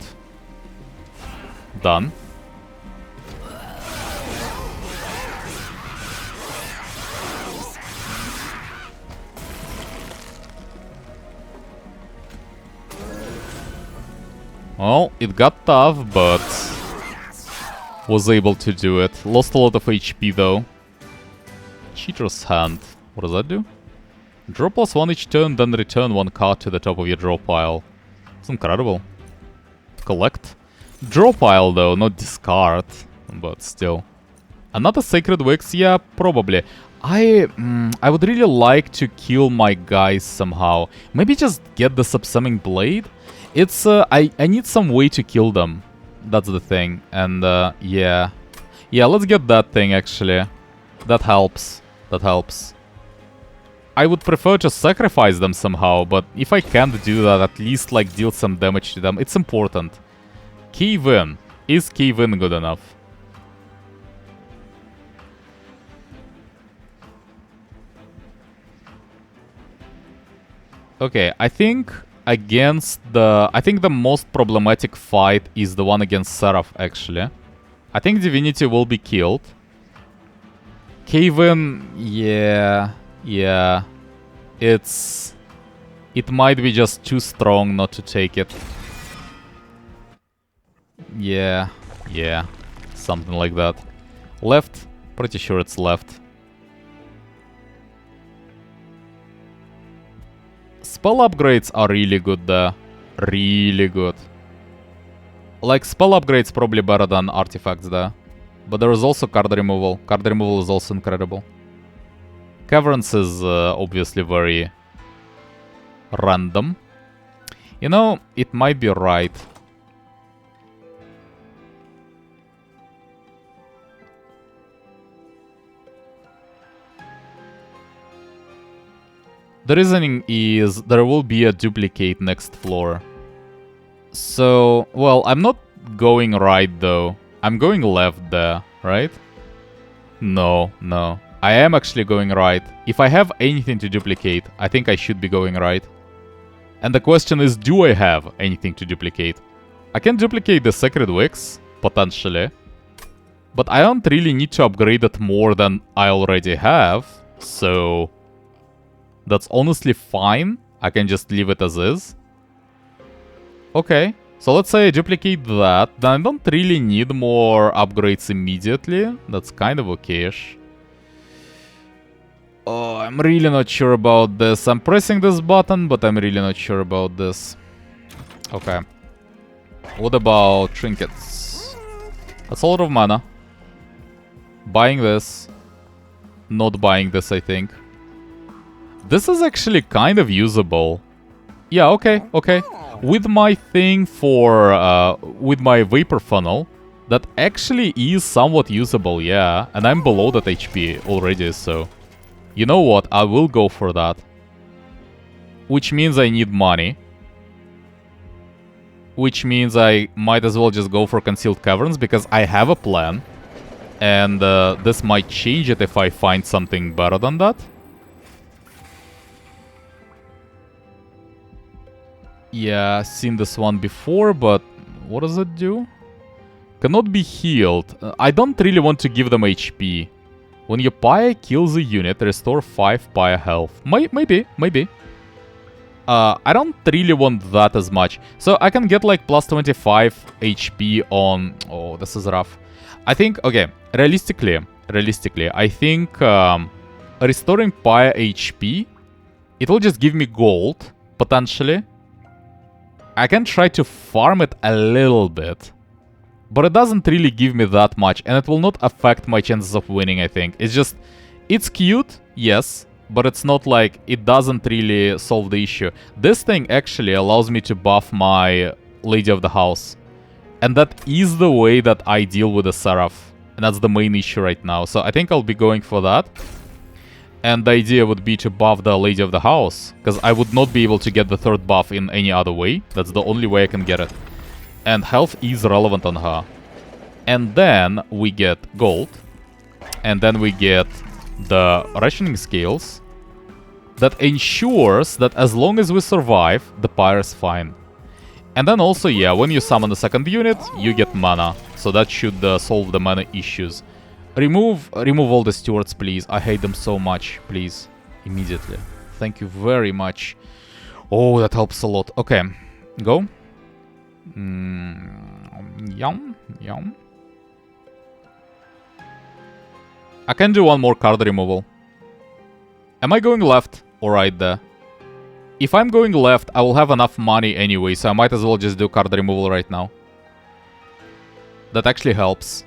Done. Well, it got tough, but was able to do it. Lost a lot of HP though. Cheater's Hand. What does that do? Draw +1 each turn, then return 1 card to the top of your draw pile. It's incredible. Collect. Draw pile though, not discard. But still. Another Sacred Wicks? Yeah, probably. I would really like to kill my guys somehow. Maybe just get the Subsuming Blade? It's, I need some way to kill them. That's the thing. And, yeah. Yeah, let's get that thing, actually. That helps. That helps. I would prefer to sacrifice them somehow, but if I can't do that, at least, like, deal some damage to them. It's important. Cave in. Is Cave in good enough? Okay, I think against the... I think the most problematic fight is the one against Seraph, actually. I think Divinity will be killed. Cave-in... Yeah... Yeah... It's... It might be just too strong not to take it. Yeah... Yeah... Something like that. Left? Pretty sure it's left. Spell upgrades are really good there. Really good. Like, spell upgrades probably better than artifacts there. But there is also card removal. Card removal is also incredible. Caverns is obviously very random. You know, it might be right. The reasoning is there will be a duplicate next floor. So, well, I'm not going right though. I'm going left there, right? No, no. I am actually going right. If I have anything to duplicate, I think I should be going right. And the question is, do I have anything to duplicate? I can duplicate the Sacred Wicks, potentially. But I don't really need to upgrade it more than I already have, so... That's honestly fine. I can just leave it as is. Okay, so let's say I duplicate that. Then I don't really need more upgrades immediately. That's kind of okay-ish. Oh, I'm really not sure about this. I'm pressing this button, but I'm really not sure about this. Okay. What about trinkets? That's a lot of mana. Buying this. Not buying this, I think. This is actually kind of usable. Yeah, okay, okay. With my thing for... with my Vapor Funnel, that actually is somewhat usable, yeah. And I'm below that HP already, so... You know what? I will go for that. Which means I need money. Which means I might as well just go for Concealed Caverns, because I have a plan. And this might change it if I find something better than that. Yeah, seen this one before, but what does it do? Cannot be healed. I don't really want to give them HP. When your Pyre kills a unit, restore 5 Pyre health. Maybe. I don't really want that as much. So I can get like plus 25 HP on... Oh, this is rough. I think, okay, realistically, I think restoring Pyre HP, it will just give me gold, potentially. I can try to farm it a little bit, but it doesn't really give me that much, and it will not affect my chances of winning, I think. It's just, it's cute, yes, but it's not like, it doesn't really solve the issue. This thing actually allows me to buff my Lady of the House, and that is the way that I deal with the Seraph, and that's the main issue right now, so I think I'll be going for that. And the idea would be to buff the Lady of the House, because I would not be able to get the third buff in any other way. That's the only way I can get it. And health is relevant on her. And then we get gold. And then we get the rationing skills that ensures that as long as we survive, the Pyre is fine. And then also, yeah, when you summon the second unit, you get mana. So that should solve the mana issues. Remove all the stewards, please. I hate them so much. Please. Immediately. Thank you very much. Oh, that helps a lot. Okay. Go. Yum. I can do one more card removal. Am I going left or right there? If I'm going left, I will have enough money anyway, so I might as well just do card removal right now. That actually helps.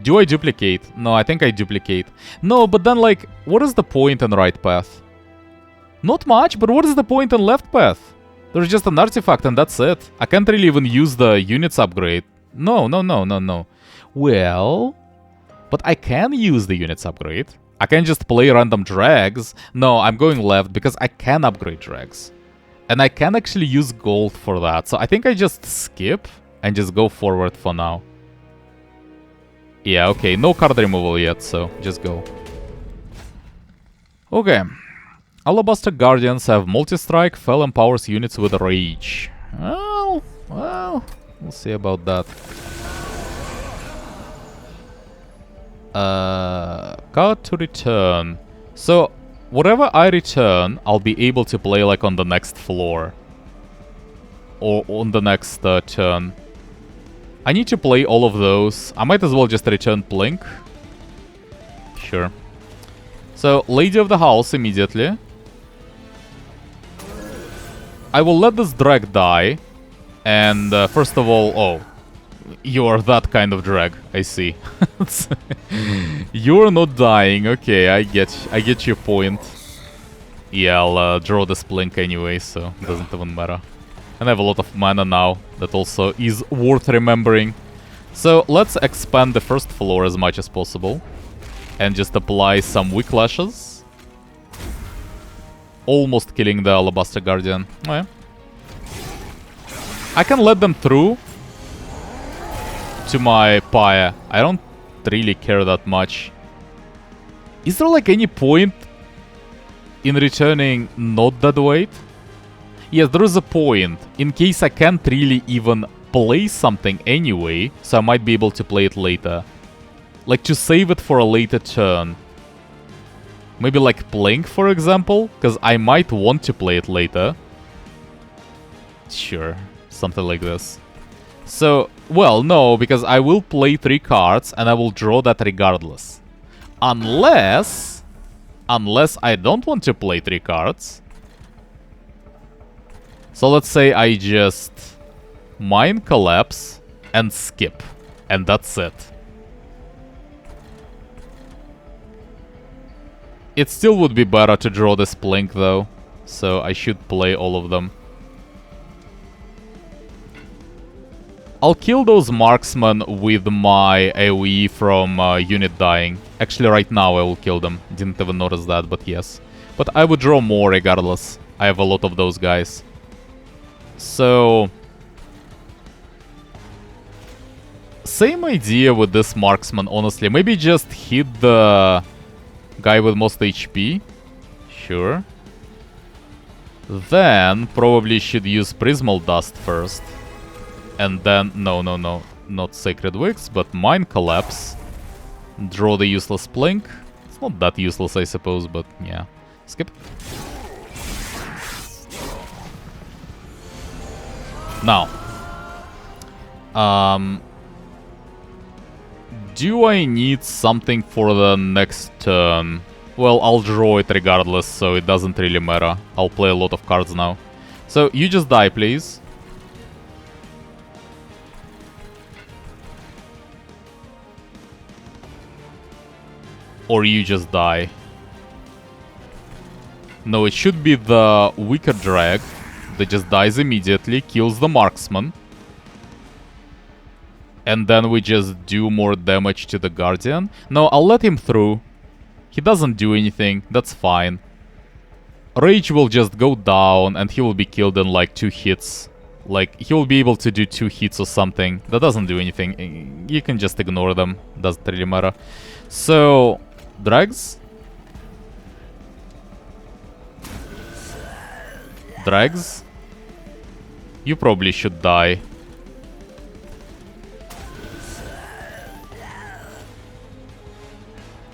Do I duplicate? No, I think I duplicate. No, but then, like, what is the point in right path? Not much, but what is the point in left path? There's just an artifact and that's it. I can't really even use the units upgrade. No. Well, but I can use the units upgrade. I can just play random drags. No, I'm going left because I can upgrade drags. And I can actually use gold for that. So I think I just skip and just go forward for now. Yeah, okay, no card removal yet, so just go. Okay. Alabaster Guardians have multi-strike, Fel empowers units with rage. Well, we'll see about that. Card to return. So, whatever I return, I'll be able to play like on the next floor. Or on the next turn. I need to play all of those. I might as well just return Blink. Sure. So, Lady of the House immediately. I will let this drag die. And first of all, oh, you are that kind of drag. I see. You're not dying. Okay, I get your point. Yeah, I'll draw this Blink anyway, so it doesn't even matter. And I have a lot of mana now. That also is worth remembering. So let's expand the first floor as much as possible. And just apply some weak lashes. Almost killing the Alabaster Guardian. Oh, yeah. I can let them through to my pyre. I don't really care that much. Is there like any point in returning not dead weight? Yes, there is a point. In case I can't really even play something anyway, so I might be able to play it later. Like to save it for a later turn. Maybe like Blink, for example, because I might want to play it later. Sure, something like this. So, well, no, because I will play 3 cards and I will draw that regardless. Unless I don't want to play 3 cards. So let's say I just Mind Collapse and skip. And that's it. It still would be better to draw this Blink though. So I should play all of them. I'll kill those marksmen with my AoE from unit dying. Actually, right now I will kill them. Didn't even notice that, but yes. But I would draw more regardless. I have a lot of those guys. So... same idea with this marksman, honestly. Maybe just hit the guy with most HP. Sure. Then, probably should use Prismal Dust first. And then, no, not Sacred Wicks, but Mind Collapse. Draw the useless Blink. It's not that useless, I suppose, but yeah. Skip. Now. Do I need something for the next turn? Well, I'll draw it regardless, so it doesn't really matter. I'll play a lot of cards now. So, you just die, please. Or you just die. No, it should be the weaker drag that just dies immediately, kills the marksman. And then we just do more damage to the Guardian. No, I'll let him through. He doesn't do anything, that's fine. Rage will just go down and he will be killed in like 2 hits. Like, he will be able to do 2 hits or something. That doesn't do anything. You can just ignore them. Doesn't really matter. So... drags? Drags? You probably should die.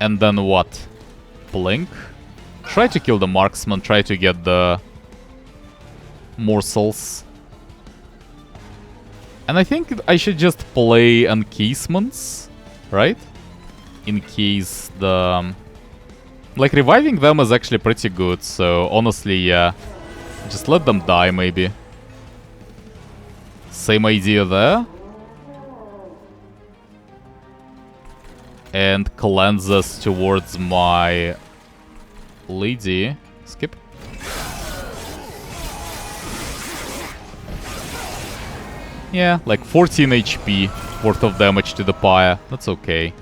And then what? Blink? Try to kill the marksman, try to get the morsels. And I think I should just play encasements, right? In case the Like, reviving them is actually pretty good, so honestly, yeah. Just let them die, maybe. Same idea there. And cleanses towards my lady. Skip. Yeah, like 14 HP worth of damage to the pyre. That's okay.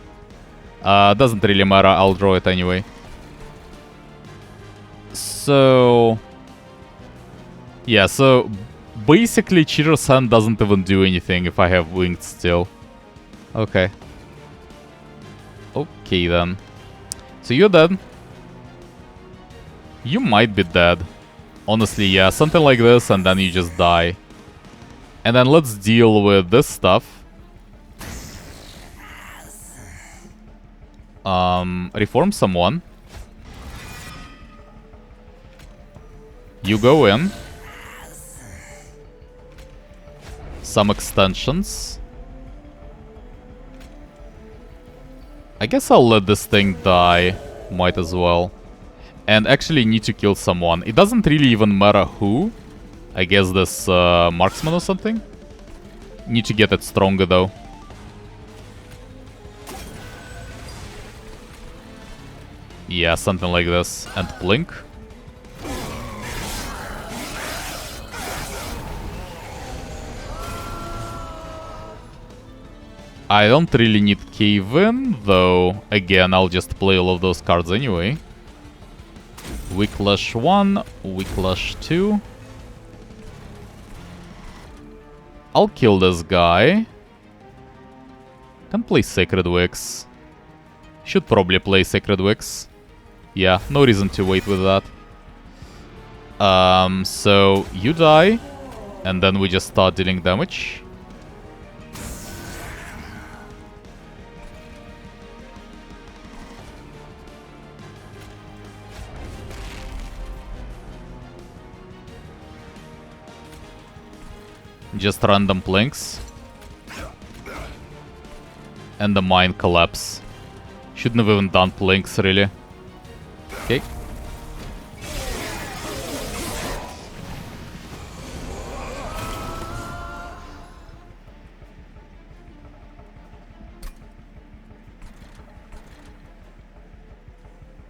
Doesn't really matter, I'll draw it anyway. So... yeah, so basically Cheater's Hand doesn't even do anything if I have Winged still. Okay. Okay then. So you're dead. You might be dead. Honestly, yeah, something like this and then you just die. And then let's deal with this stuff. Reform someone. You go in. Some extensions. I guess I'll let this thing die. Might as well. And actually need to kill someone. It doesn't really even matter who. I guess this marksman or something. Need to get it stronger though. Yeah, something like this. And blink. I don't really need Cave In, though. Again, I'll just play all of those cards anyway. Whiplash 1, Whiplash 2. I'll kill this guy. Can play Sacred Wicks. Should probably play Sacred Wicks. Yeah, no reason to wait with that. So you die, and then we just start dealing damage. Just random planks. And the mine collapse. Shouldn't have even done planks, really. Okay.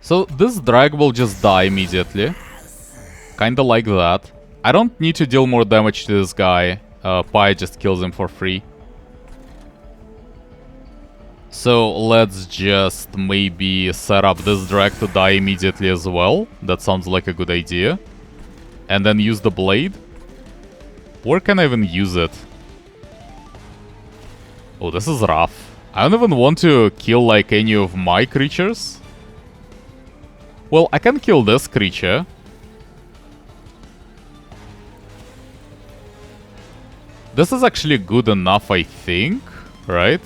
So this drag will just die immediately. Kinda like that. I don't need to deal more damage to this guy. Pi just kills him for free. So let's just maybe set up this drag to die immediately as well. That sounds like a good idea. And then use the blade. Where can I even use it? Oh, this is rough. I don't even want to kill like any of my creatures. Well, I can kill this creature. This is actually good enough, I think, right?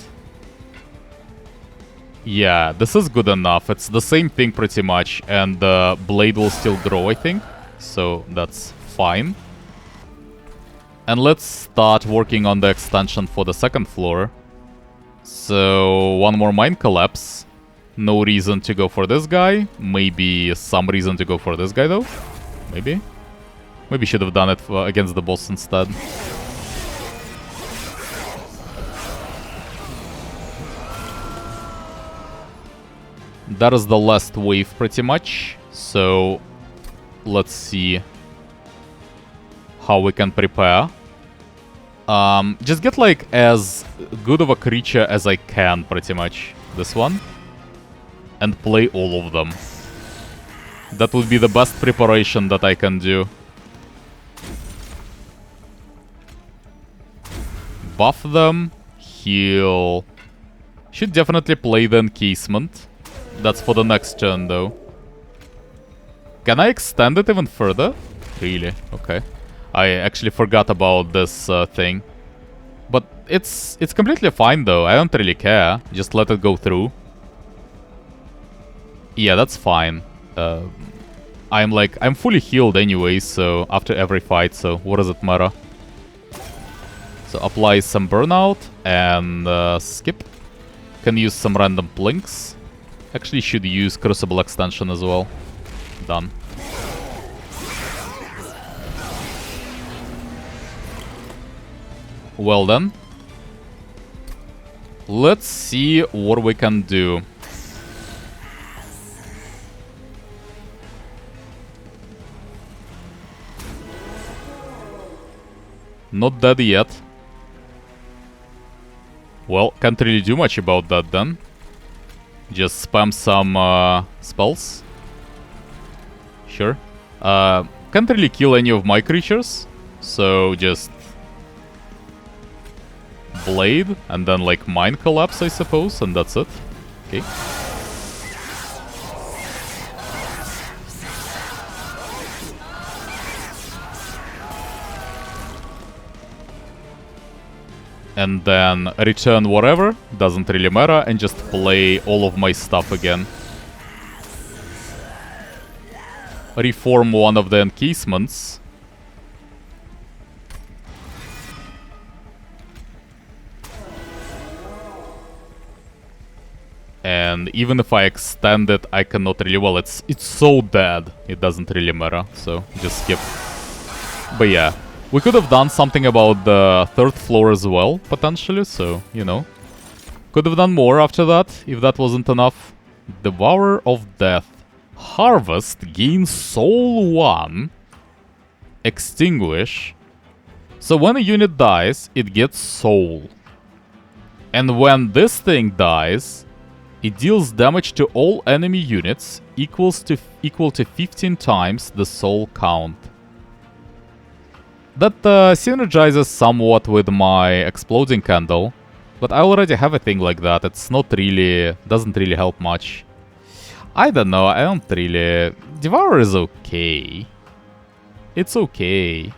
Yeah, this is good enough. It's the same thing pretty much, and the blade will still grow, I think. So that's fine. And let's start working on the extension for the second floor. So one more mine collapse. No reason to go for this guy. Maybe some reason to go for this guy though. Maybe. Maybe should have done it against the boss instead. That is the last wave pretty much, so let's see how we can prepare. Just get like as good of a creature as I can pretty much, this one, and play all of them. That would be the best preparation that I can do. Buff them, heal. Should definitely play the encasement. That's for the next turn, though. Can I extend it even further? Really? Okay. I actually forgot about this thing. But it's completely fine, though. I don't really care. Just let it go through. Yeah, that's fine. I'm fully healed anyway, so after every fight, so what does it matter? So apply some burnout and skip. Can use some random blinks. Actually should use Crucible Extension as well. Done. Well then. Let's see what we can do. Not dead yet. Well, can't really do much about that then. Just spam some spells. Sure. Can't really kill any of my creatures. So just Blade and then like Mind Collapse, I suppose, and that's it. Okay. And then return whatever, doesn't really matter, and just play all of my stuff again. Reform one of the encasements. And even if I extend it, I cannot really... Well, it's so dead, it doesn't really matter, so just skip. But yeah. We could have done something about the third floor as well, potentially, so, you know. Could have done more after that, if that wasn't enough. Devourer of Death. Harvest gains Soul 1. Extinguish. So when a unit dies, it gets Soul. And when this thing dies, it deals damage to all enemy units equal to 15 times the Soul count. That synergizes somewhat with my Exploding Candle, but I already have a thing like that. It's not really... doesn't really help much. I don't know, I don't really... Devourer is okay. It's okay.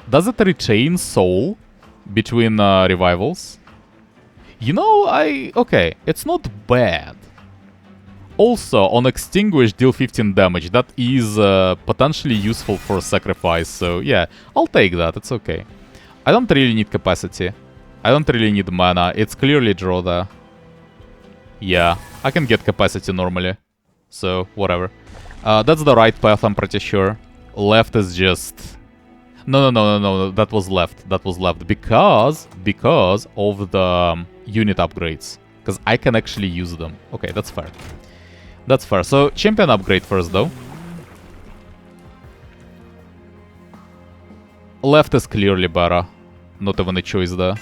Does it retain Soul between revivals? You know, okay, it's not bad. Also, on Extinguish, deal 15 damage. That is potentially useful for Sacrifice, so yeah, I'll take that, it's okay. I don't really need Capacity. I don't really need mana, it's clearly draw there. Yeah, I can get Capacity normally, so whatever. That's the right path, I'm pretty sure. Left is just... No, that was left, because of the unit upgrades. Because I can actually use them. Okay, that's fair. That's fair. So, champion upgrade first, though. Left is clearly better. Not even a choice there.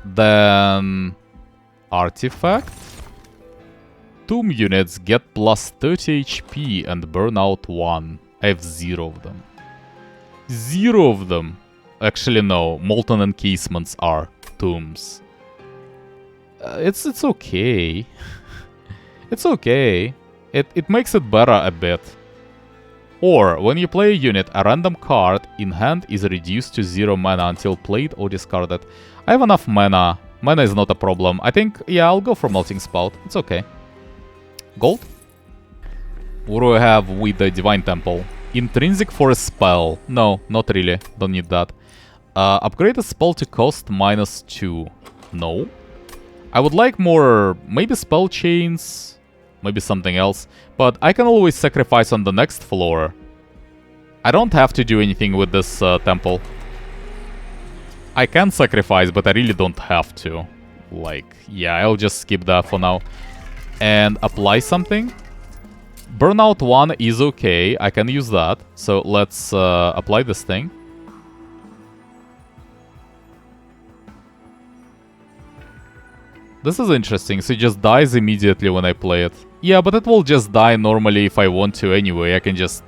Then... Artifact. Tomb units get plus 30 HP and burn out 1. I have 0 of them. 0 of them! Actually, no. Molten encasements are tombs. It's okay. It's okay. It makes it better a bit. Or, when you play a unit, a random card in hand is reduced to 0 mana until played or discarded. I have enough mana. Mana is not a problem. I think, yeah, I'll go for Melting Spout. It's okay. Gold? What do I have with the Divine Temple? Intrinsic for a spell. No, not really. Don't need that. Upgrade a spell to cost -2. No. I would like more, maybe spell chains, maybe something else, but I can always sacrifice on the next floor. I don't have to do anything with this temple. I can sacrifice, but I really don't have to. Like, yeah, I'll just skip that for now. And apply something. Burnout 1 is okay, I can use that. So let's apply this thing. This is interesting, so it just dies immediately when I play it. Yeah, but it will just die normally if I want to anyway. I can just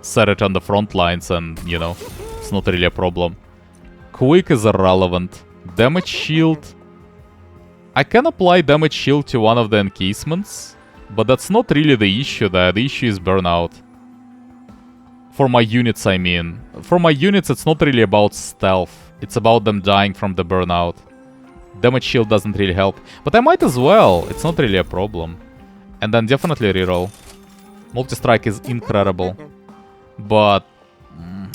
set it on the front lines and, you know, it's not really a problem. Quick is irrelevant. Damage shield. I can apply damage shield to one of the encasements, but that's not really the issue there. The issue is burnout. For my units, I mean. For my units, it's not really about stealth. It's about them dying from the burnout. Damage shield doesn't really help. But I might as well. It's not really a problem. And then definitely reroll. Multi-strike is incredible. But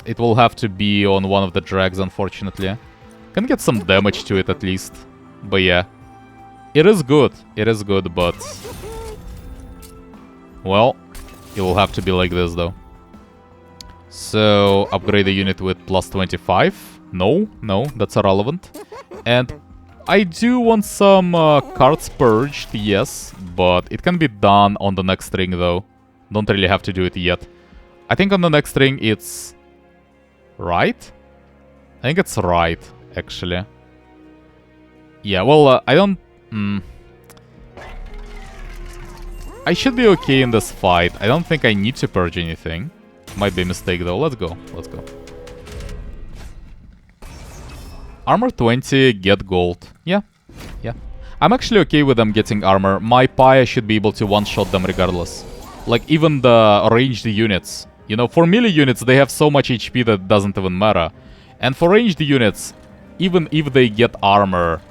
it will have to be on one of the drags, unfortunately. Can get some damage to it at least. But yeah. It is good. It is good, but... Well, it will have to be like this though. So, upgrade the unit with plus 25. No, that's irrelevant. And I do want some cards purged, yes. But it can be done on the next ring though. Don't really have to do it yet. I think on the next ring it's... Right? I think it's right, actually. Yeah, well, I don't... I should be okay in this fight. I don't think I need to purge anything. Might be a mistake though. Let's go. Let's go. Armor 20, get gold. Yeah. Yeah. I'm actually okay with them getting armor. My Paya should be able to one-shot them regardless. Like, even the ranged units. You know, for melee units, they have so much HP that it doesn't even matter. And for ranged units, even if they get armor,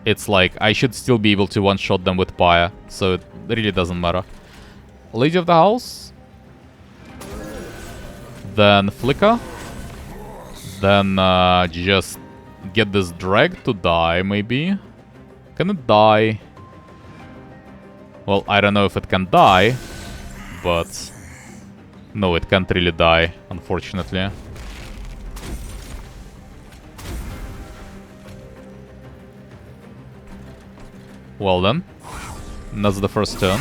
it's like, I should still be able to one-shot them with Paya. So it really doesn't matter. Lady of the House. Then Flicker. Then just get this drag to die, maybe. Can it die? Well, I don't know if it can die. But... No, it can't really die, unfortunately. Well then. That's the first turn.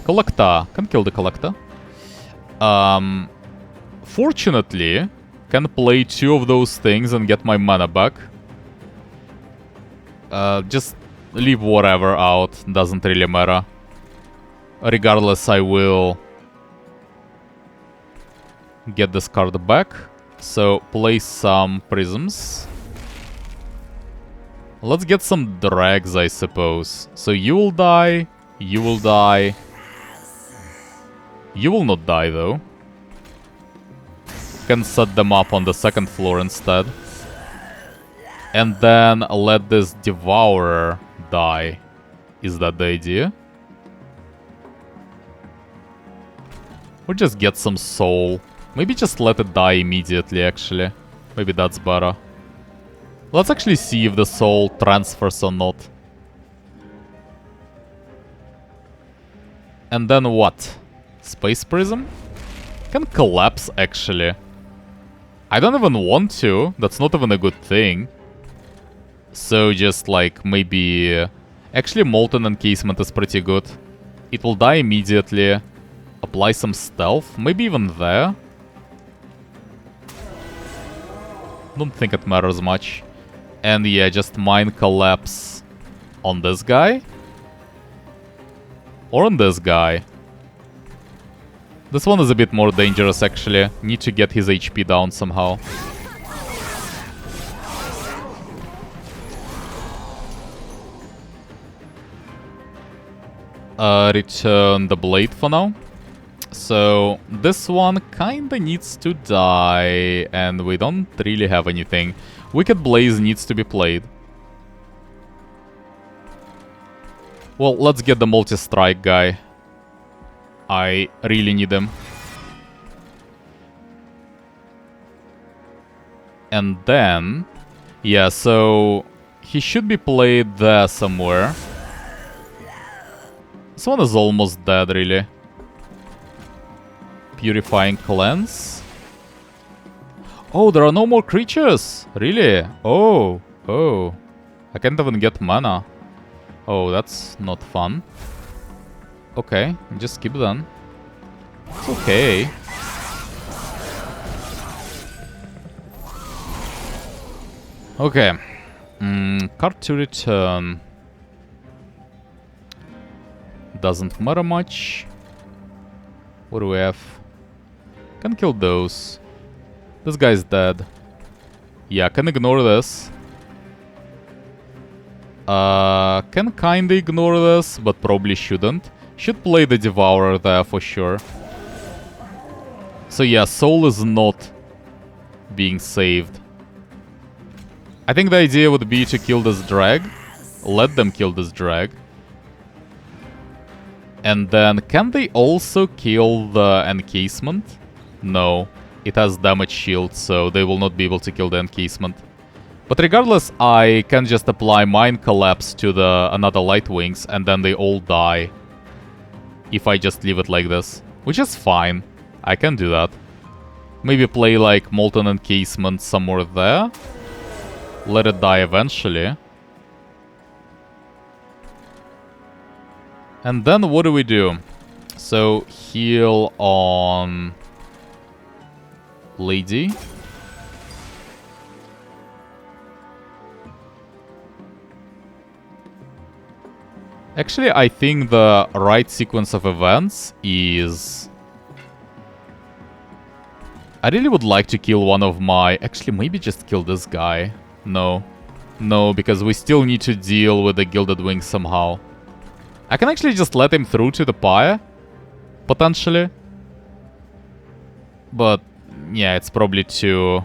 Collector. Can kill the Collector. Fortunately, can play 2 of those things and get my mana back. Just leave whatever out. Doesn't really matter. Regardless, I will get this card back. So, play some prisms. Let's get some drags, I suppose. So, you will die. You will die. You will not die, though. Can set them up on the second floor instead. And then let this Devourer die. Is that the idea? Or just get some soul. Maybe just let it die immediately, actually. Maybe that's better. Let's actually see if the soul transfers or not. And then what? Space Prism? Can collapse, actually. I don't even want to. That's not even a good thing. So just like maybe... Actually, Molten Encasement is pretty good. It will die immediately. Apply some stealth. Maybe even there. Don't think it matters much. And yeah, just Mind Collapse on this guy. Or on this guy. This one is a bit more dangerous, actually. Need to get his HP down somehow. Return the blade for now. So, this one kinda needs to die, and we don't really have anything. Wicked Blaze needs to be played. Well, let's get the multi-strike guy. I really need him. And then... Yeah, so... He should be played there somewhere. This one is almost dead, really. Purifying Cleanse. Oh, there are no more creatures! Really? Oh. Oh. I can't even get mana. Oh, that's not fun. Okay, just skip then. It's okay. Okay. Card to return. Doesn't matter much. What do we have? Can kill those. This guy's dead. Yeah, can ignore this. Can kinda ignore this, but probably shouldn't. Should play the Devourer there for sure. So yeah, Soul is not being saved. I think the idea would be to kill this drag. Let them kill this drag. And then, can they also kill the encasement? No. It has damage shield, so they will not be able to kill the encasement. But regardless, I can just apply Mind Collapse to the another Light Wings, and then they all die. If I just leave it like this. Which is fine. I can do that. Maybe play like Molten Encasement somewhere there. Let it die eventually. And then what do we do? So, heal on Lady. Actually, I think the right sequence of events is... I really would like to kill one of my... Actually, maybe just kill this guy. No. No, because we still need to deal with the Gilded Wings somehow. I can actually just let him through to the pyre. Potentially. But, yeah, it's probably too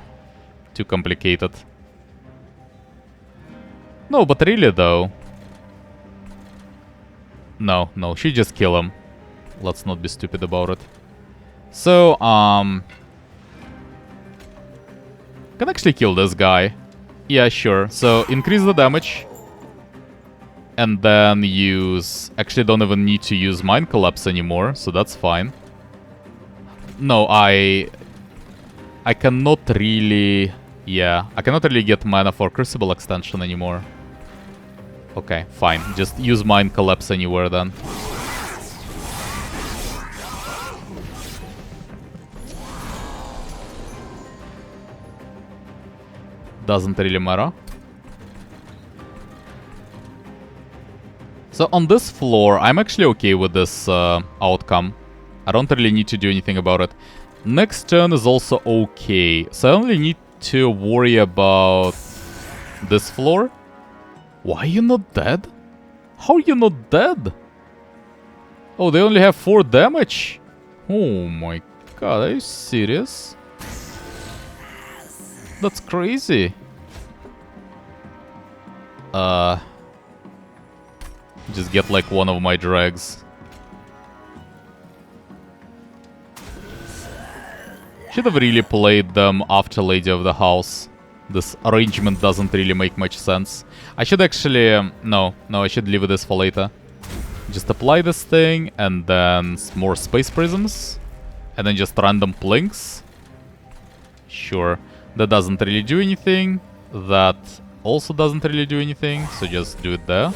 complicated. No, but really though... No, no, she just kill him. Let's not be stupid about it. So, can actually kill this guy. Yeah, sure. So, increase the damage. And then use... Actually, don't even need to use Mind Collapse anymore, so that's fine. No, I cannot really... Yeah, I cannot really get mana for Crucible extension anymore. Okay, fine. Just use Mind Collapse anywhere then. Doesn't really matter. So on this floor, I'm actually okay with this outcome. I don't really need to do anything about it. Next turn is also okay. So I only need to worry about this floor. Why are you not dead? How are you not dead? Oh, they only have 4 damage? Oh my god, are you serious? That's crazy. Just get like one of my drags. Should have really played them after Lady of the House. This arrangement doesn't really make much sense. I should actually... no, I should leave this for later. Just apply this thing, and then more Space Prisms. And then just random Plinks. Sure. That doesn't really do anything. That also doesn't really do anything, so just do it there.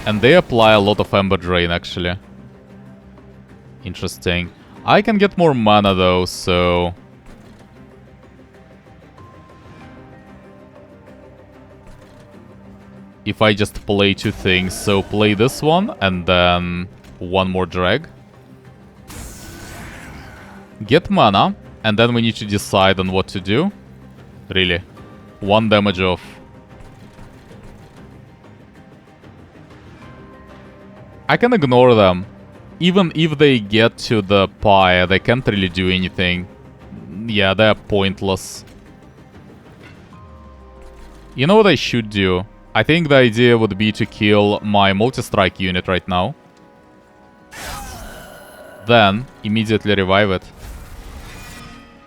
And they apply a lot of Ember Drain, actually. Interesting. I can get more mana though, so... If I just play 2 things, so play this one, and then 1 more drag. Get mana, and then we need to decide on what to do. Really. 1 damage off. I can ignore them. Even if they get to the pyre, they can't really do anything. Yeah, they're pointless. You know what I should do? I think the idea would be to kill my multi-strike unit right now. Then, immediately revive it.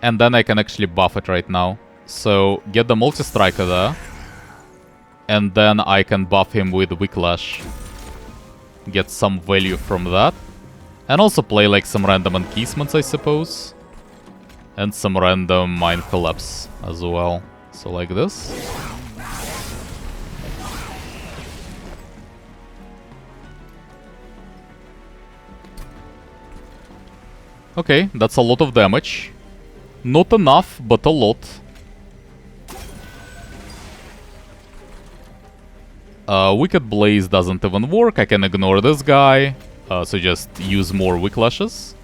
And then I can actually buff it right now. So, get the multi-striker there. And then I can buff him with Whiplash. Get some value from that. And also play like some random encasements, I suppose. And some random Mind Collapse as well. So like this. Okay, that's a lot of damage. Not enough, but a lot. Wicked Blaze doesn't even work. I can ignore this guy. So just use more Whiplashes.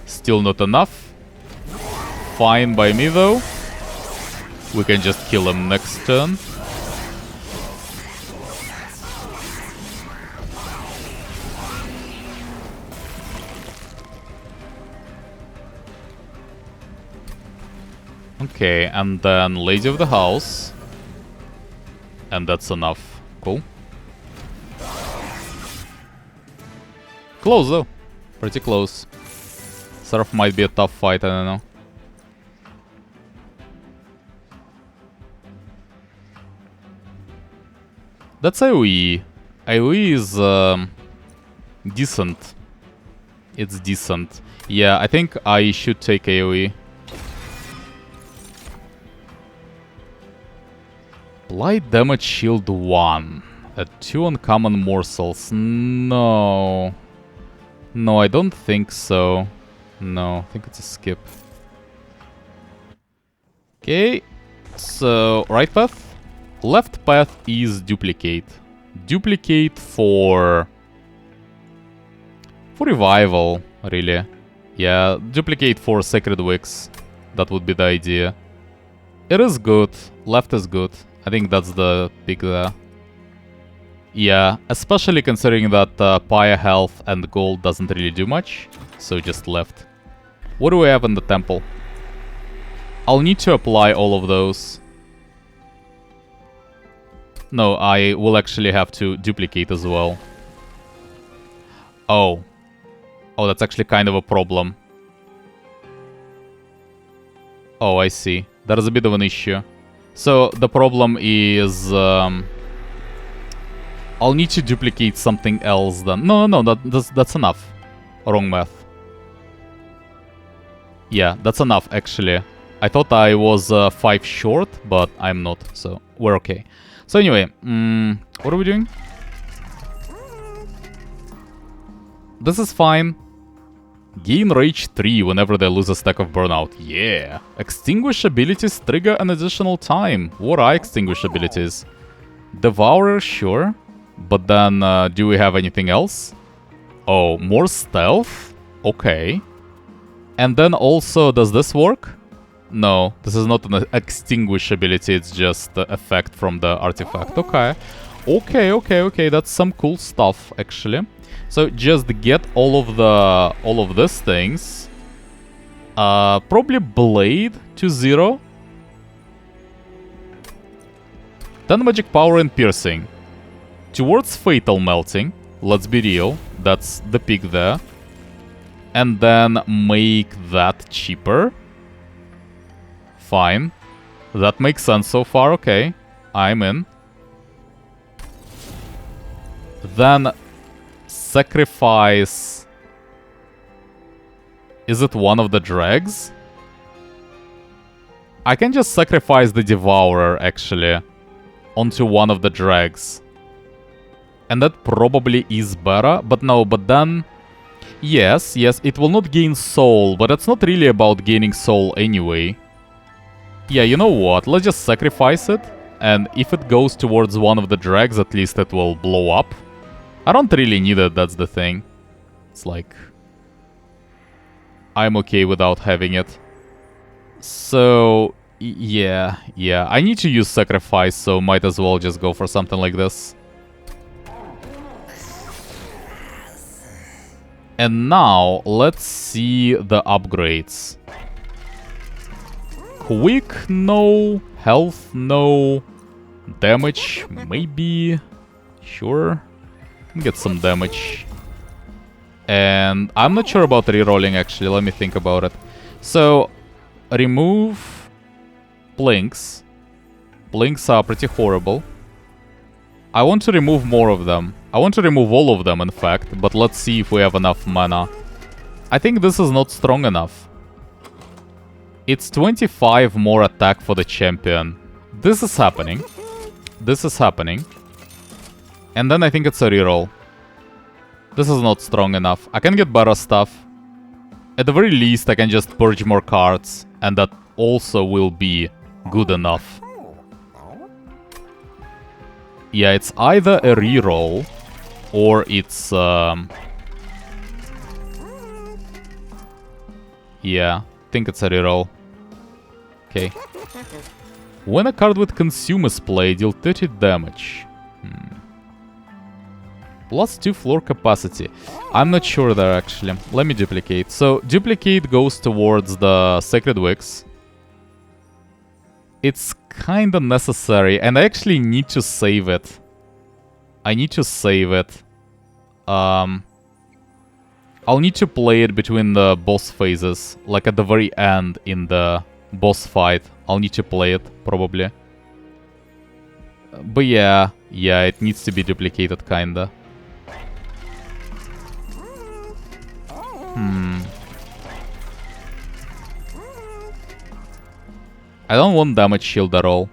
Still not enough. Fine by me though. We can just kill him next turn. Okay, and then Lady of the House. And that's enough. Cool. Close though. Pretty close. Surf might be a tough fight, I don't know. That's AoE. AoE is decent. It's decent. Yeah, I think I should take AoE. Light damage shield 1. 2 uncommon morsels. No. No, I don't think so. No, I think it's a skip. Okay. So, right path. Left path is duplicate. Duplicate for revival, really. Yeah, duplicate for Sacred Wicks. That would be the idea. It is good. Left is good. I think that's the pick there. Yeah, especially considering that Pyre health and gold doesn't really do much. So just left. What do we have in the temple? I'll need to apply all of those. No, I will actually have to duplicate as well. Oh. Oh, that's actually kind of a problem. Oh, I see. That is a bit of an issue. So, the problem is... I'll need to duplicate something else then. No, that's enough. Wrong math. Yeah, that's enough, actually. I thought I was 5 short, but I'm not, so we're okay. So anyway, what are we doing? This is fine. Gain Rage 3 whenever they lose a stack of Burnout. Yeah. Extinguish abilities trigger an additional time. What are extinguish abilities? Devourer, sure. But then, do we have anything else? Oh, more stealth? Okay. And then also, does this work? No, this is not an extinguish ability, it's just the effect from the artifact. Okay. Okay, that's some cool stuff, actually. So just get all of these things. Probably Blade to 0. Then Magic Power and Piercing. Towards Fatal Melting, let's be real, that's the pick there. And then make that cheaper. Fine. That makes sense so far, okay. I'm in. Then sacrifice... Is it one of the dregs? I can just sacrifice the Devourer, actually, onto one of the dregs. And that probably is better, but no, but then... Yes, it will not gain soul, but it's not really about gaining soul anyway. Yeah, you know what, let's just sacrifice it, and if it goes towards one of the dregs, at least it will blow up. I don't really need it, that's the thing. It's like... I'm okay without having it. So... Yeah, I need to use sacrifice, so might as well just go for something like this. And now, let's see the upgrades. Quick, no. Health, no. Damage, maybe. Sure. Get some damage. And I'm not sure about rerolling, actually. Let me think about it. So, remove blinks. Blinks are pretty horrible. I want to remove more of them. I want to remove all of them, in fact. But let's see if we have enough mana. I think this is not strong enough. It's 25 more attack for the champion. This is happening. This is happening. And then I think it's a reroll. This is not strong enough. I can get better stuff. At the very least, I can just purge more cards. And that also will be good enough. Yeah, it's either a reroll or it's... Yeah, I think it's a reroll. Okay. When a card with Consume is played, deal 30 damage. Plus 2 floor capacity. I'm not sure there, actually. Let me duplicate. So, duplicate goes towards the Sacred Wicks. It's kinda necessary, and I actually need to save it. I need to save it. I'll need to play it between the boss phases, like at the very end in the boss fight. I'll need to play it, probably. But yeah, it needs to be duplicated, kinda. I don't want damage shield at all.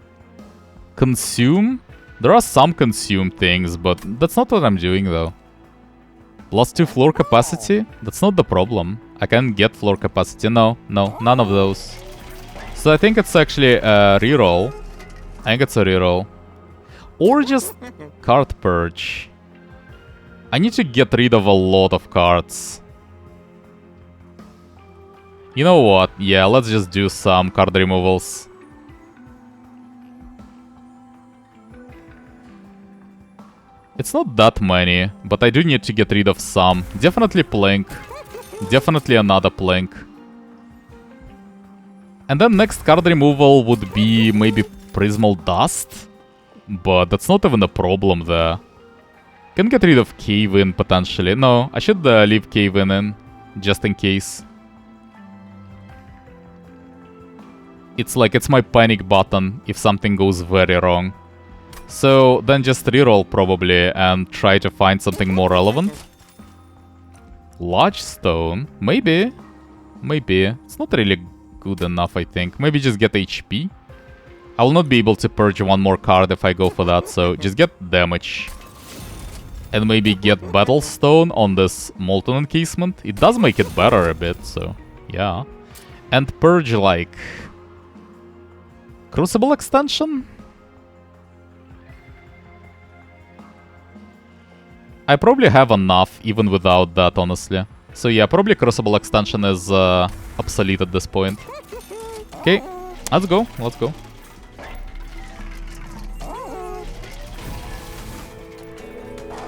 Consume? There are some consume things, but that's not what I'm doing though. +2 floor capacity? That's not the problem. I can get floor capacity. No, none of those. So I think it's actually a reroll. I think it's a reroll. Or just card purge. I need to get rid of a lot of cards. You know what? Yeah, let's just do some card removals. It's not that many, but I do need to get rid of some. Definitely Plank. Definitely another Plank. And then next card removal would be maybe Prismal Dust. But that's not even a problem there. Can get rid of Cave-In potentially. No, I should leave Cave-In in, just in case. It's like, it's my panic button if something goes very wrong. So then just reroll probably and try to find something more relevant. Large stone, maybe. Maybe. It's not really good enough, I think. Maybe just get HP. I will not be able to purge one more card if I go for that, so just get damage. And maybe get Battlestone on this Molten Encasement. It does make it better a bit, so yeah. And purge like... Crucible Extension? I probably have enough even without that, honestly. So yeah, probably Crucible Extension is obsolete at this point. Okay, let's go, let's go.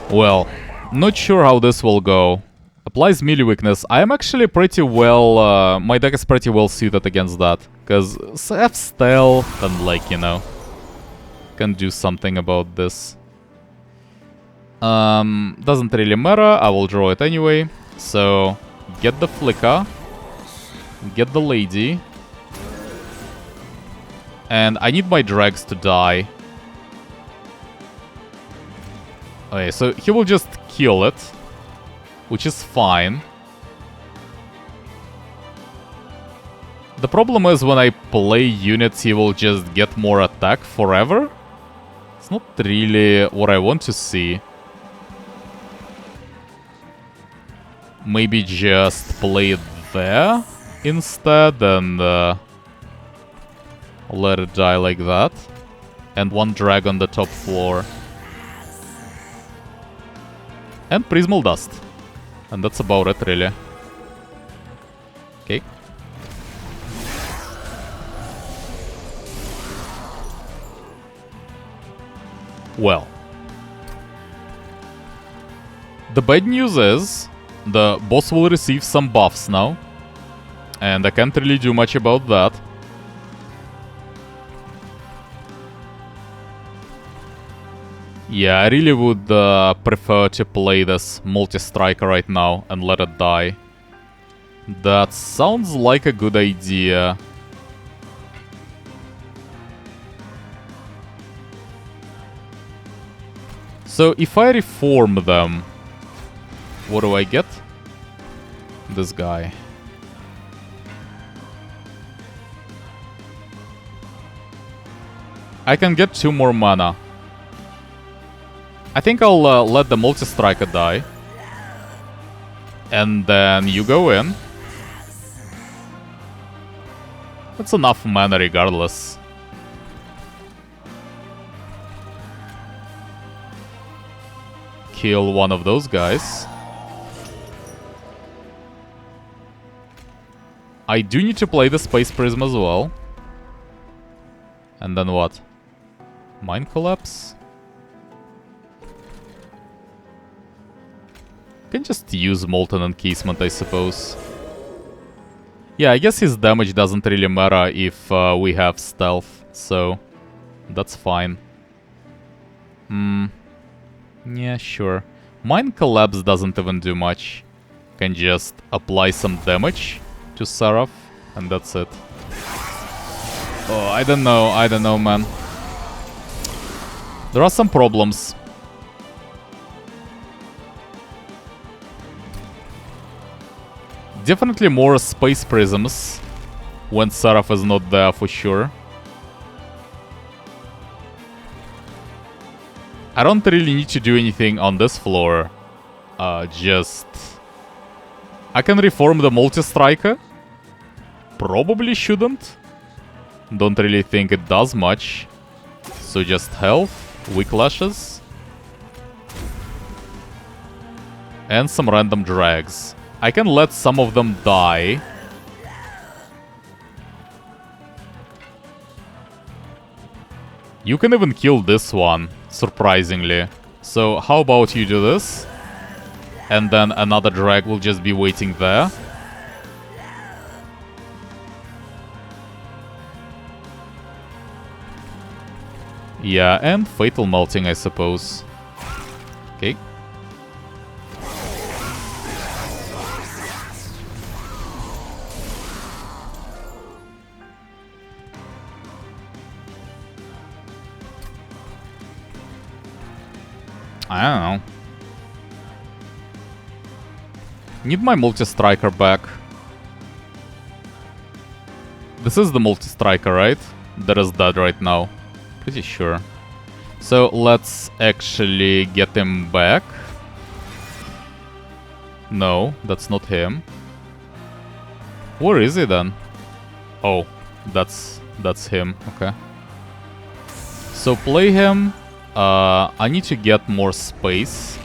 Well, not sure how this will go. Applies melee weakness. I am actually pretty well... my deck is pretty well suited against that. Because I have stealth and like, you know... Can do something about this. Doesn't really matter. I will draw it anyway. So, get the Flicker. Get the Lady. And I need my Dregs to die. Okay, so he will just kill it. Which is fine. The problem is when I play units, he will just get more attack forever. It's not really what I want to see. Maybe just play it there instead and let it die like that. And one drag on the top floor. And Prismal Dust. And that's about it, really. Okay. Well. The bad news is... the boss will receive some buffs now. And I can't really do much about that. Yeah, I really would prefer to play this multi-striker right now and let it die. That sounds like a good idea. So if I reform them, what do I get? This guy. I can get 2 more mana. I think I'll let the multi-striker die. And then you go in. That's enough mana regardless. Kill one of those guys. I do need to play the Space Prism as well. And then what? Mind Collapse? Can just use Molten Encasement, I suppose. Yeah, I guess his damage doesn't really matter if we have Stealth, so that's fine. Yeah, sure. Mind Collapse doesn't even do much. can just apply some damage to Seraph, and that's it. Oh, I don't know, man. There are some problems. Definitely more space prisms when Seraph is not there for sure. I don't really need to do anything on this floor. Just... I can reform the multi-striker. Probably shouldn't. Don't really think it does much. So just health, weak lashes. And some random drags. I can let some of them die. You can even kill this one, surprisingly. So how about you do this? And then another drag will just be waiting there. Yeah, and Fatal Melting, I suppose. Okay. I don't know. Need my multi-striker back. This is the multi-striker, right? That is dead right now. Pretty sure. So let's actually get him back. No, that's not him. Where is he then? Oh, that's him. Okay. So play him. I need to get more space.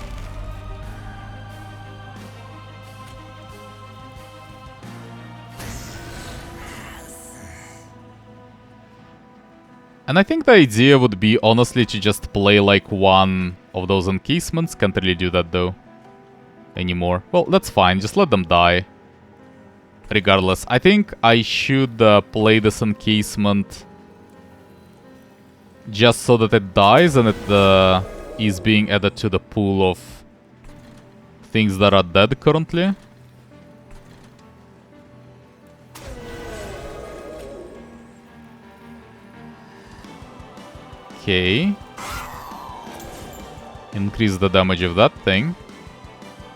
And I think the idea would be, honestly, to just play like one of those encasements. Can't really do that, though, anymore. Well, that's fine. Just let them die. Regardless, I think I should play this encasement just so that it dies and it is being added to the pool of things that are dead currently. Okay. Increase the damage of that thing.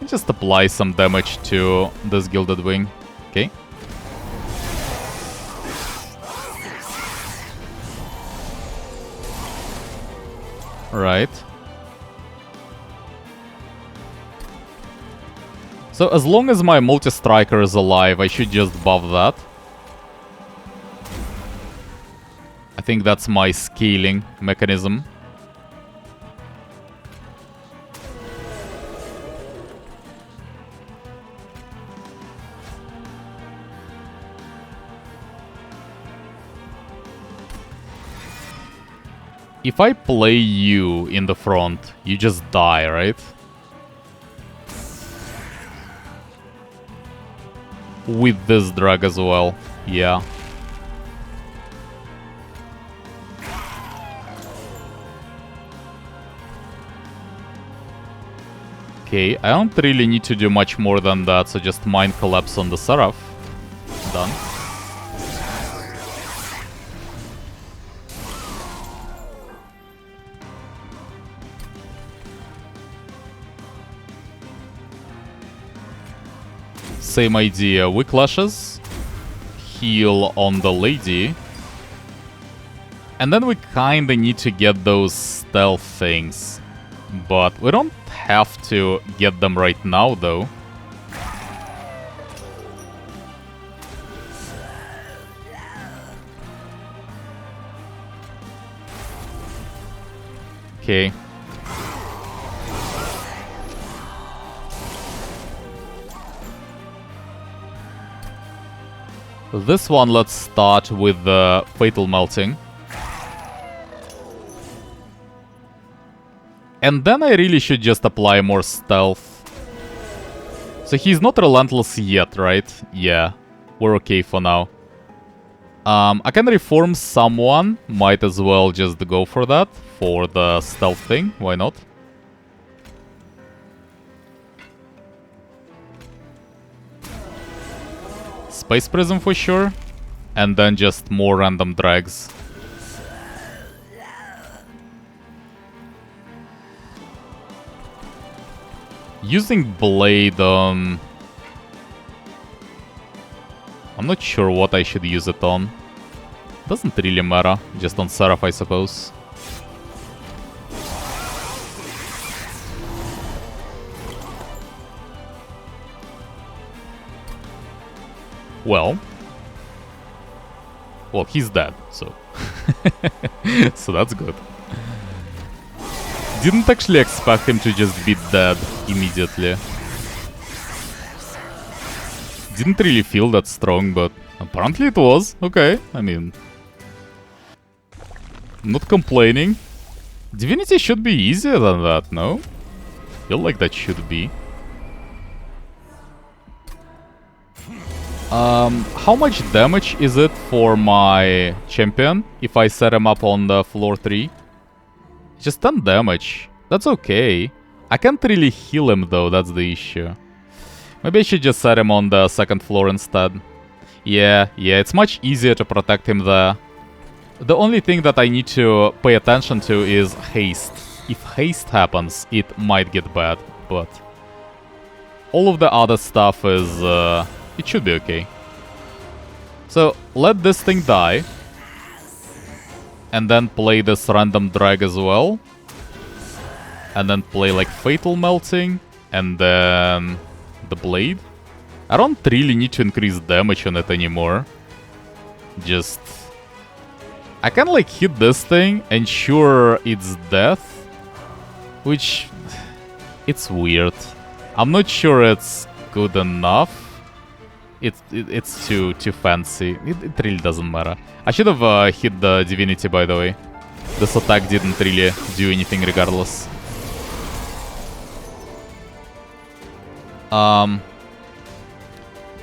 And just apply some damage to this Gilded Wing. Okay. Right. So as long as my multi-striker is alive, I should just buff that. I think that's my scaling mechanism. If I play you in the front, you just die, right? With this drag as well, yeah. Okay, I don't really need to do much more than that, so just Mind Collapse on the Seraph. Done. Same idea, weak lashes, heal on the lady, and then we kinda need to get those stealth things, but we don't have to get them right now though. Okay. This one, let's start with the Fatal Melting. And then I really should just apply more stealth. So he's not relentless yet, right? Yeah, we're okay for now. I can reform someone. Might as well just go for that. For the stealth thing, why not? Space Prism for sure. And then just more random drags. Using Blade on... I'm not sure what I should use it on. Doesn't really matter. Just on Seraph, I suppose. Well, he's dead, so... so that's good. Didn't actually expect him to just be dead immediately. Didn't really feel that strong, but apparently it was. Okay, I mean... Not complaining. Divinity should be easier than that, no? Feel like that should be. How much damage is it for my champion if I set him up on the floor 3? Just 10 damage. That's okay. I can't really heal him though, that's the issue. Maybe I should just set him on the second floor instead. Yeah, it's much easier to protect him there. The only thing that I need to pay attention to is haste. If haste happens, it might get bad, but... all of the other stuff is... it should be okay. So, let this thing die. And then play this random drag as well. And then play like Fatal Melting. And then... the Blade. I don't really need to increase damage on it anymore. Just... I can like hit this thing, ensure its death. Which... it's weird. I'm not sure it's good enough. It's too fancy. It really doesn't matter. I should have hit the Divinity, by the way. This attack didn't really do anything regardless.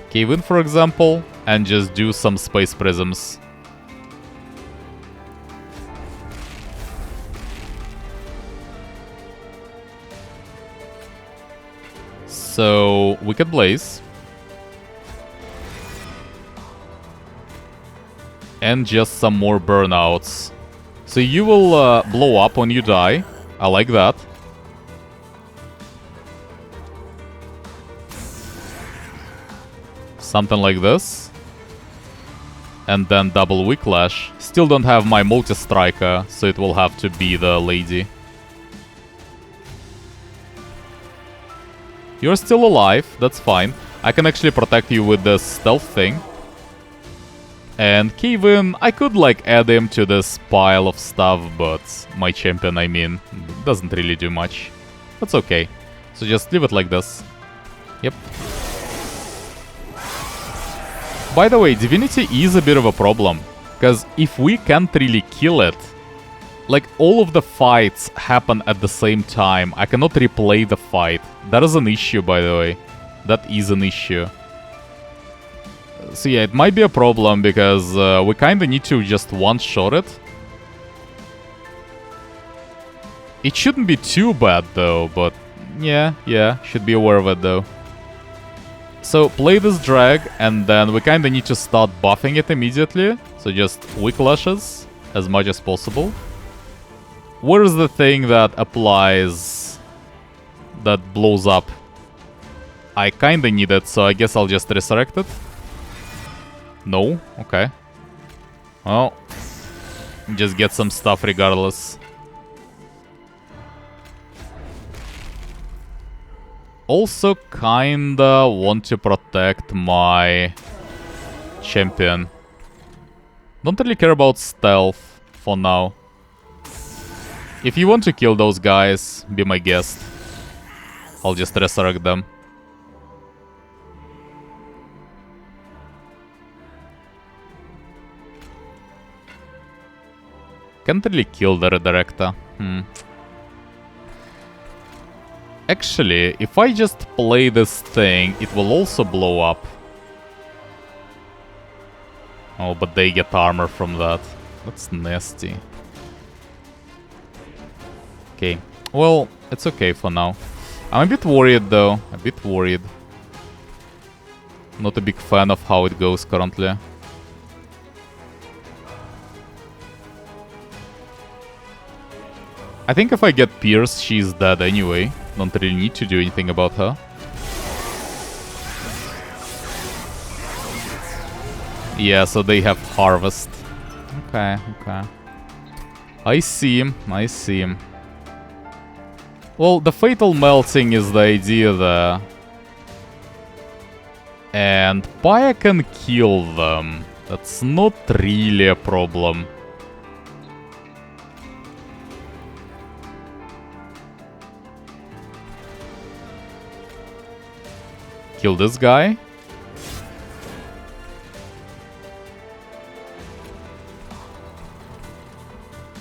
Cave in, for example, and just do some Space Prisms. So, Wicked Blaze. And just some more burnouts. So you will blow up when you die. I like that. Something like this. And then double Whiplash. Still don't have my multi-striker, so it will have to be the lady. You're still alive, that's fine. I can actually protect you with this stealth thing. And Cave In, I could like add him to this pile of stuff, but my champion, I mean, doesn't really do much. That's okay. So just leave it like this. Yep. By the way, Divinity is a bit of a problem. Because if we can't really kill it, like all of the fights happen at the same time. I cannot replay the fight. That is an issue, by the way. That is an issue. So yeah, it might be a problem because we kinda need to just one-shot it. It shouldn't be too bad though, but yeah, should be aware of it though. So play this drag and then we kinda need to start buffing it immediately. So just Whiplashes as much as possible. Where is the thing that applies... that blows up? I kinda need it, so I guess I'll just resurrect it. No? Okay. Well, just get some stuff regardless. Also kinda want to protect my champion. Don't really care about stealth for now. If you want to kill those guys, be my guest. I'll just resurrect them. Can't really kill the redirector. Actually, if I just play this thing, it will also blow up. Oh, but they get armor from that. That's nasty. Okay. Well, it's okay for now. I'm a bit worried though. A bit worried. Not a big fan of how it goes currently. I think if I get Pierce, she's dead anyway. Don't really need to do anything about her. Yeah, so they have Harvest. Okay, okay. I see him, I see him. Well, the Fatal Melting is the idea there. And Paya can kill them. That's not really a problem. Kill this guy.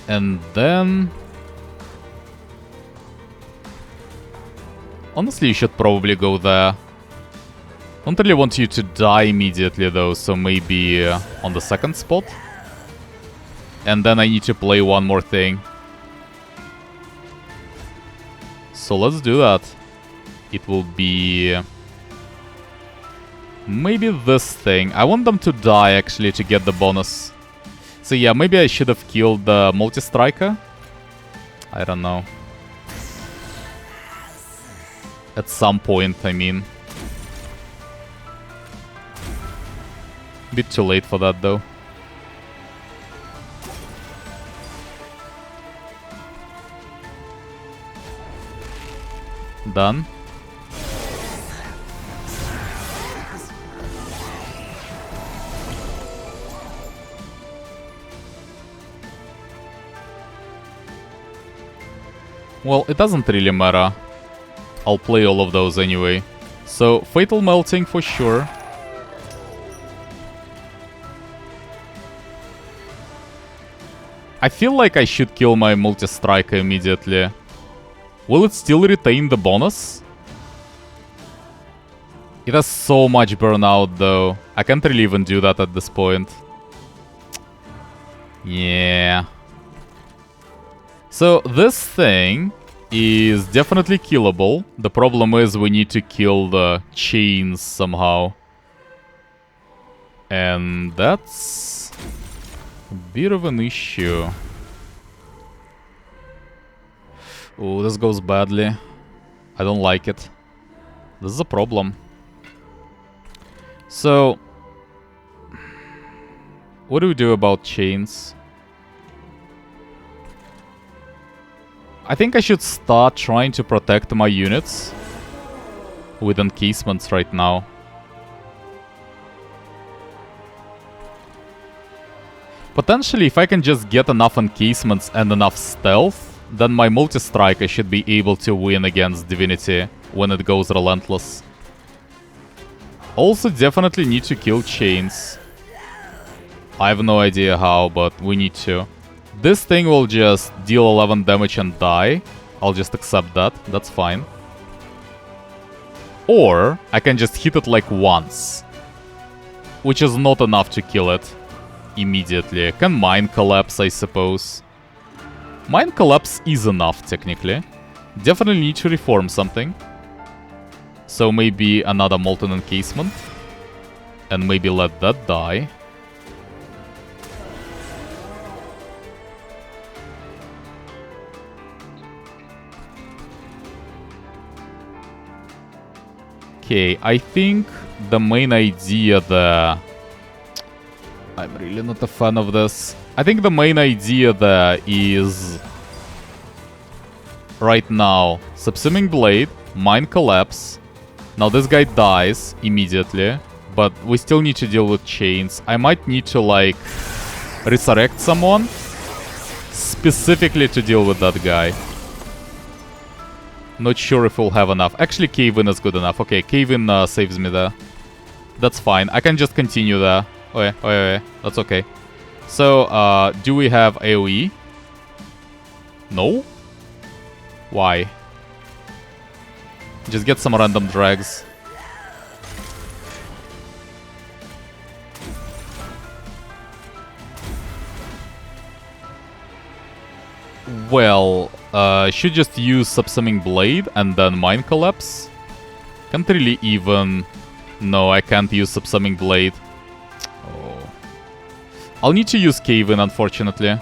And then... honestly, you should probably go there. Don't really want you to die immediately though, so maybe on the second spot. And then I need to play one more thing. So let's do that. It will be... maybe this thing. I want them to die actually to get the bonus. So yeah, maybe I should have killed the multi-striker. I don't know. At some point, I mean. Bit too late for that though. Done. Well, it doesn't really matter. I'll play all of those anyway. So, Fatal Melting for sure. I feel like I should kill my multi-striker immediately. Will it still retain the bonus? It has so much burnout though. I can't really even do that at this point. Yeah. So this thing is definitely killable. The problem is we need to kill the chains somehow. And that's a bit of an issue. Oh, this goes badly. I don't like it. This is a problem. So, what do we do about chains? I think I should start trying to protect my units with encasements right now. Potentially, if I can just get enough encasements and enough stealth, then my multi-striker should be able to win against Divinity when it goes relentless. Also, definitely need to kill chains. I have no idea how, but we need to. This thing will just deal 11 damage and die. I'll just accept that. That's fine. Or I can just hit it like once, which is not enough to kill it immediately. Can Mind Collapse, I suppose. Mind Collapse is enough, technically. Definitely need to reform something. So maybe another Molten Encasement. And maybe let that die. Okay, I think the main idea there... I'm really not a fan of this. I think the main idea there is... right now, Subsuming Blade, Mind Collapse. Now this guy dies immediately, but we still need to deal with chains. I might need to, like, resurrect someone specifically to deal with that guy. Not sure if we'll have enough. Actually, Cave-In is good enough. Okay, Cave-In saves me there. That's fine. I can just continue there. Oh yeah, oh yeah, that's okay. So, do we have AoE? No? Why? Just get some random drags. Well, should just use Subsuming Blade and then Mind Collapse. Can't really even No, I can't use Subsuming Blade. Oh. I'll need to use Cave-In, unfortunately.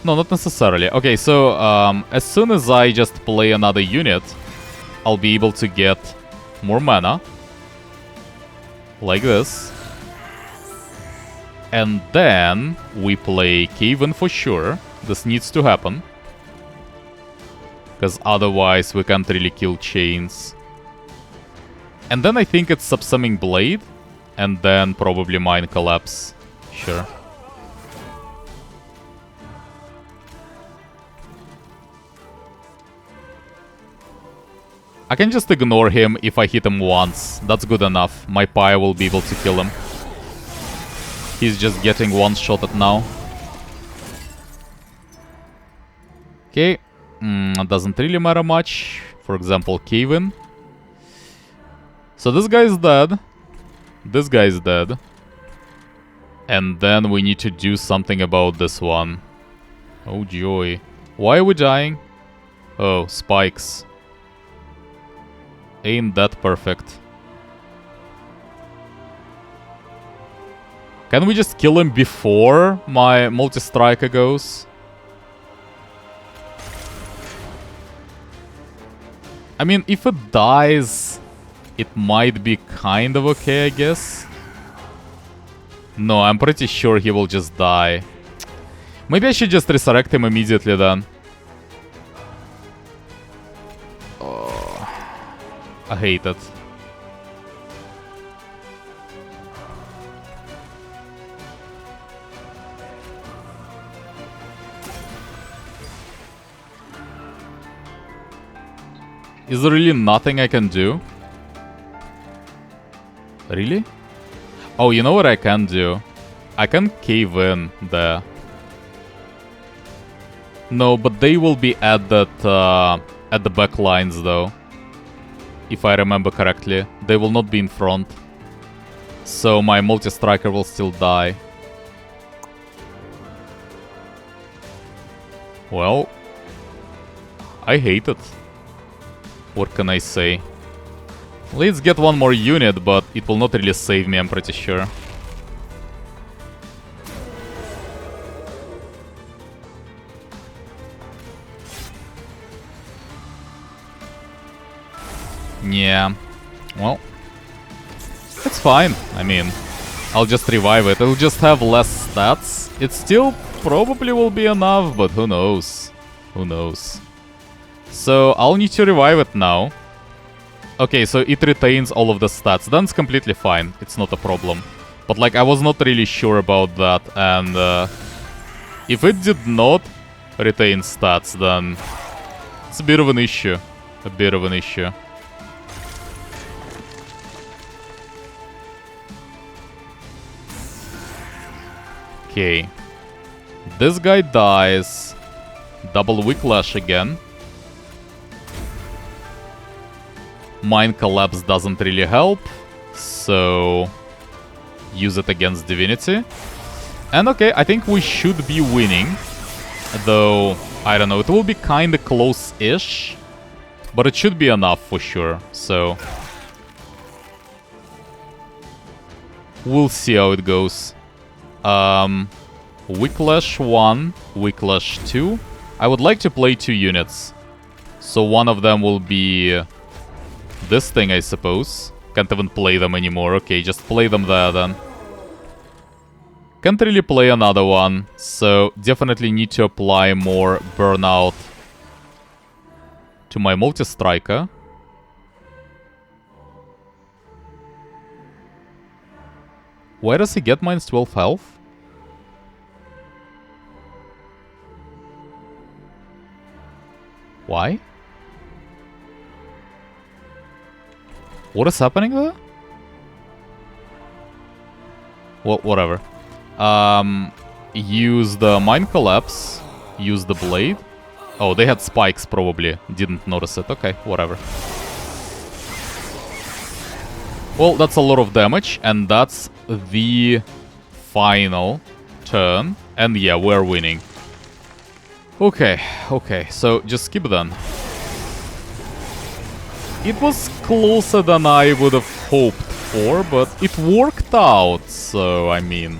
No, not necessarily. Okay, so as soon as I just play another unit, I'll be able to get more mana. Like this. And then we play Cave-In for sure. This needs to happen. Because otherwise we can't really kill chains. And then I think it's Subsuming Blade. And then probably Mind Collapse. Sure. I can just ignore him if I hit him once. That's good enough. My Pyre will be able to kill him. He's just getting one-shotted now. Okay. Doesn't really matter much. For example, Cave-In. So this guy is dead. This guy is dead. And then we need to do something about this one. Oh joy. Why are we dying? Oh, spikes. Ain't that perfect. Can we just kill him before my multi-striker goes? I mean, if it dies, it might be kind of okay, I guess. No, I'm pretty sure he will just die. Maybe I should just resurrect him immediately then. I hate it. Is there really nothing I can do? Really? Oh, you know what I can do? I can cave in there. No, but they will be at that at the back lines though. If I remember correctly. They will not be in front. So my multi-striker will still die. Well, I hate it. What can I say? Let's get one more unit, but it will not really save me, I'm pretty sure. Yeah. Well, it's fine. I mean, I'll just revive it. It'll just have less stats. It still probably will be enough, but who knows? Who knows? So I'll need to revive it now. Okay, so it retains all of the stats. Then it's completely fine. It's not a problem. But like, I was not really sure about that. And if it did not retain stats, then it's a bit of an issue. A bit of an issue. Okay. This guy dies. Double Whiplash again. Mind Collapse doesn't really help. So use it against Divinity. And okay, I think we should be winning. Though, I don't know, it will be kinda close-ish. But it should be enough for sure. So we'll see how it goes. Whiplash 1, Whiplash 2. I would like to play 2 units. So one of them will be this thing, I suppose. Can't even play them anymore. Okay, just play them there then. Can't really play another one. So definitely need to apply more burnout to my multi-striker. Why does he get minus 12 health? Why? What is happening there? Well, whatever. Use the Mind Collapse. Use the Blade. Oh, they had spikes probably. Didn't notice it. Okay, whatever. Well, that's a lot of damage. And that's the final turn. And yeah, we're winning. Okay, okay. So just skip then. It was closer than I would have hoped for, but it worked out, so I mean,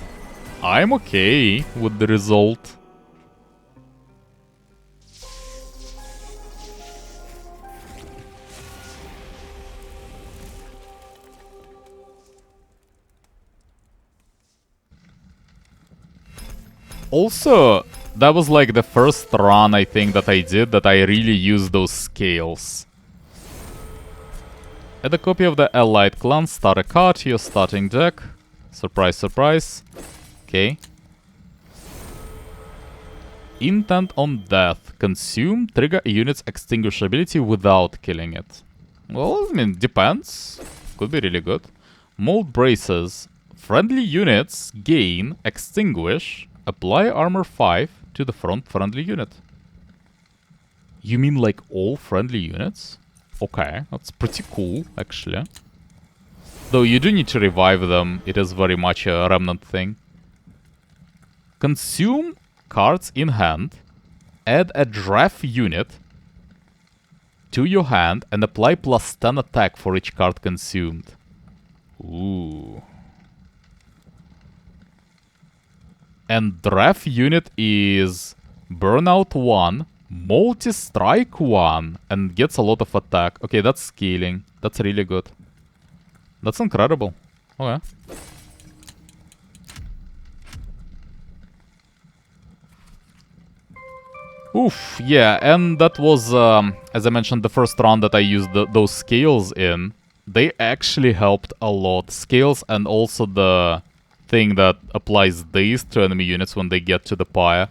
I'm okay with the result. Also, that was like the first run I think that I did that I really used those scales. Add a copy of the Allied Clan, start a card to your starting deck. Surprise, surprise. Okay. Intent on death. Consume, trigger a unit's extinguishability without killing it. Well, I mean, depends. Could be really good. Mold braces. Friendly units gain, extinguish, apply armor 5 to the front friendly unit. You mean like all friendly units? Okay, that's pretty cool, actually. Though you do need to revive them, it is very much a remnant thing. Consume cards in hand, add a draft unit to your hand, and apply plus 10 attack for each card consumed. Ooh. And draft unit is Burnout 1, Multi-Strike 1, and gets a lot of attack. Okay, that's scaling. That's really good. That's incredible. Okay. Oof, yeah, and that was, as I mentioned, the first round that I used those scales in. They actually helped a lot. Scales and also the thing that applies daze to enemy units when they get to the pyre.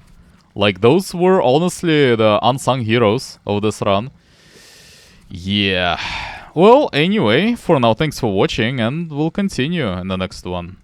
Like, those were honestly the unsung heroes of this run. Yeah. Well, anyway, for now, thanks for watching, and we'll continue in the next one.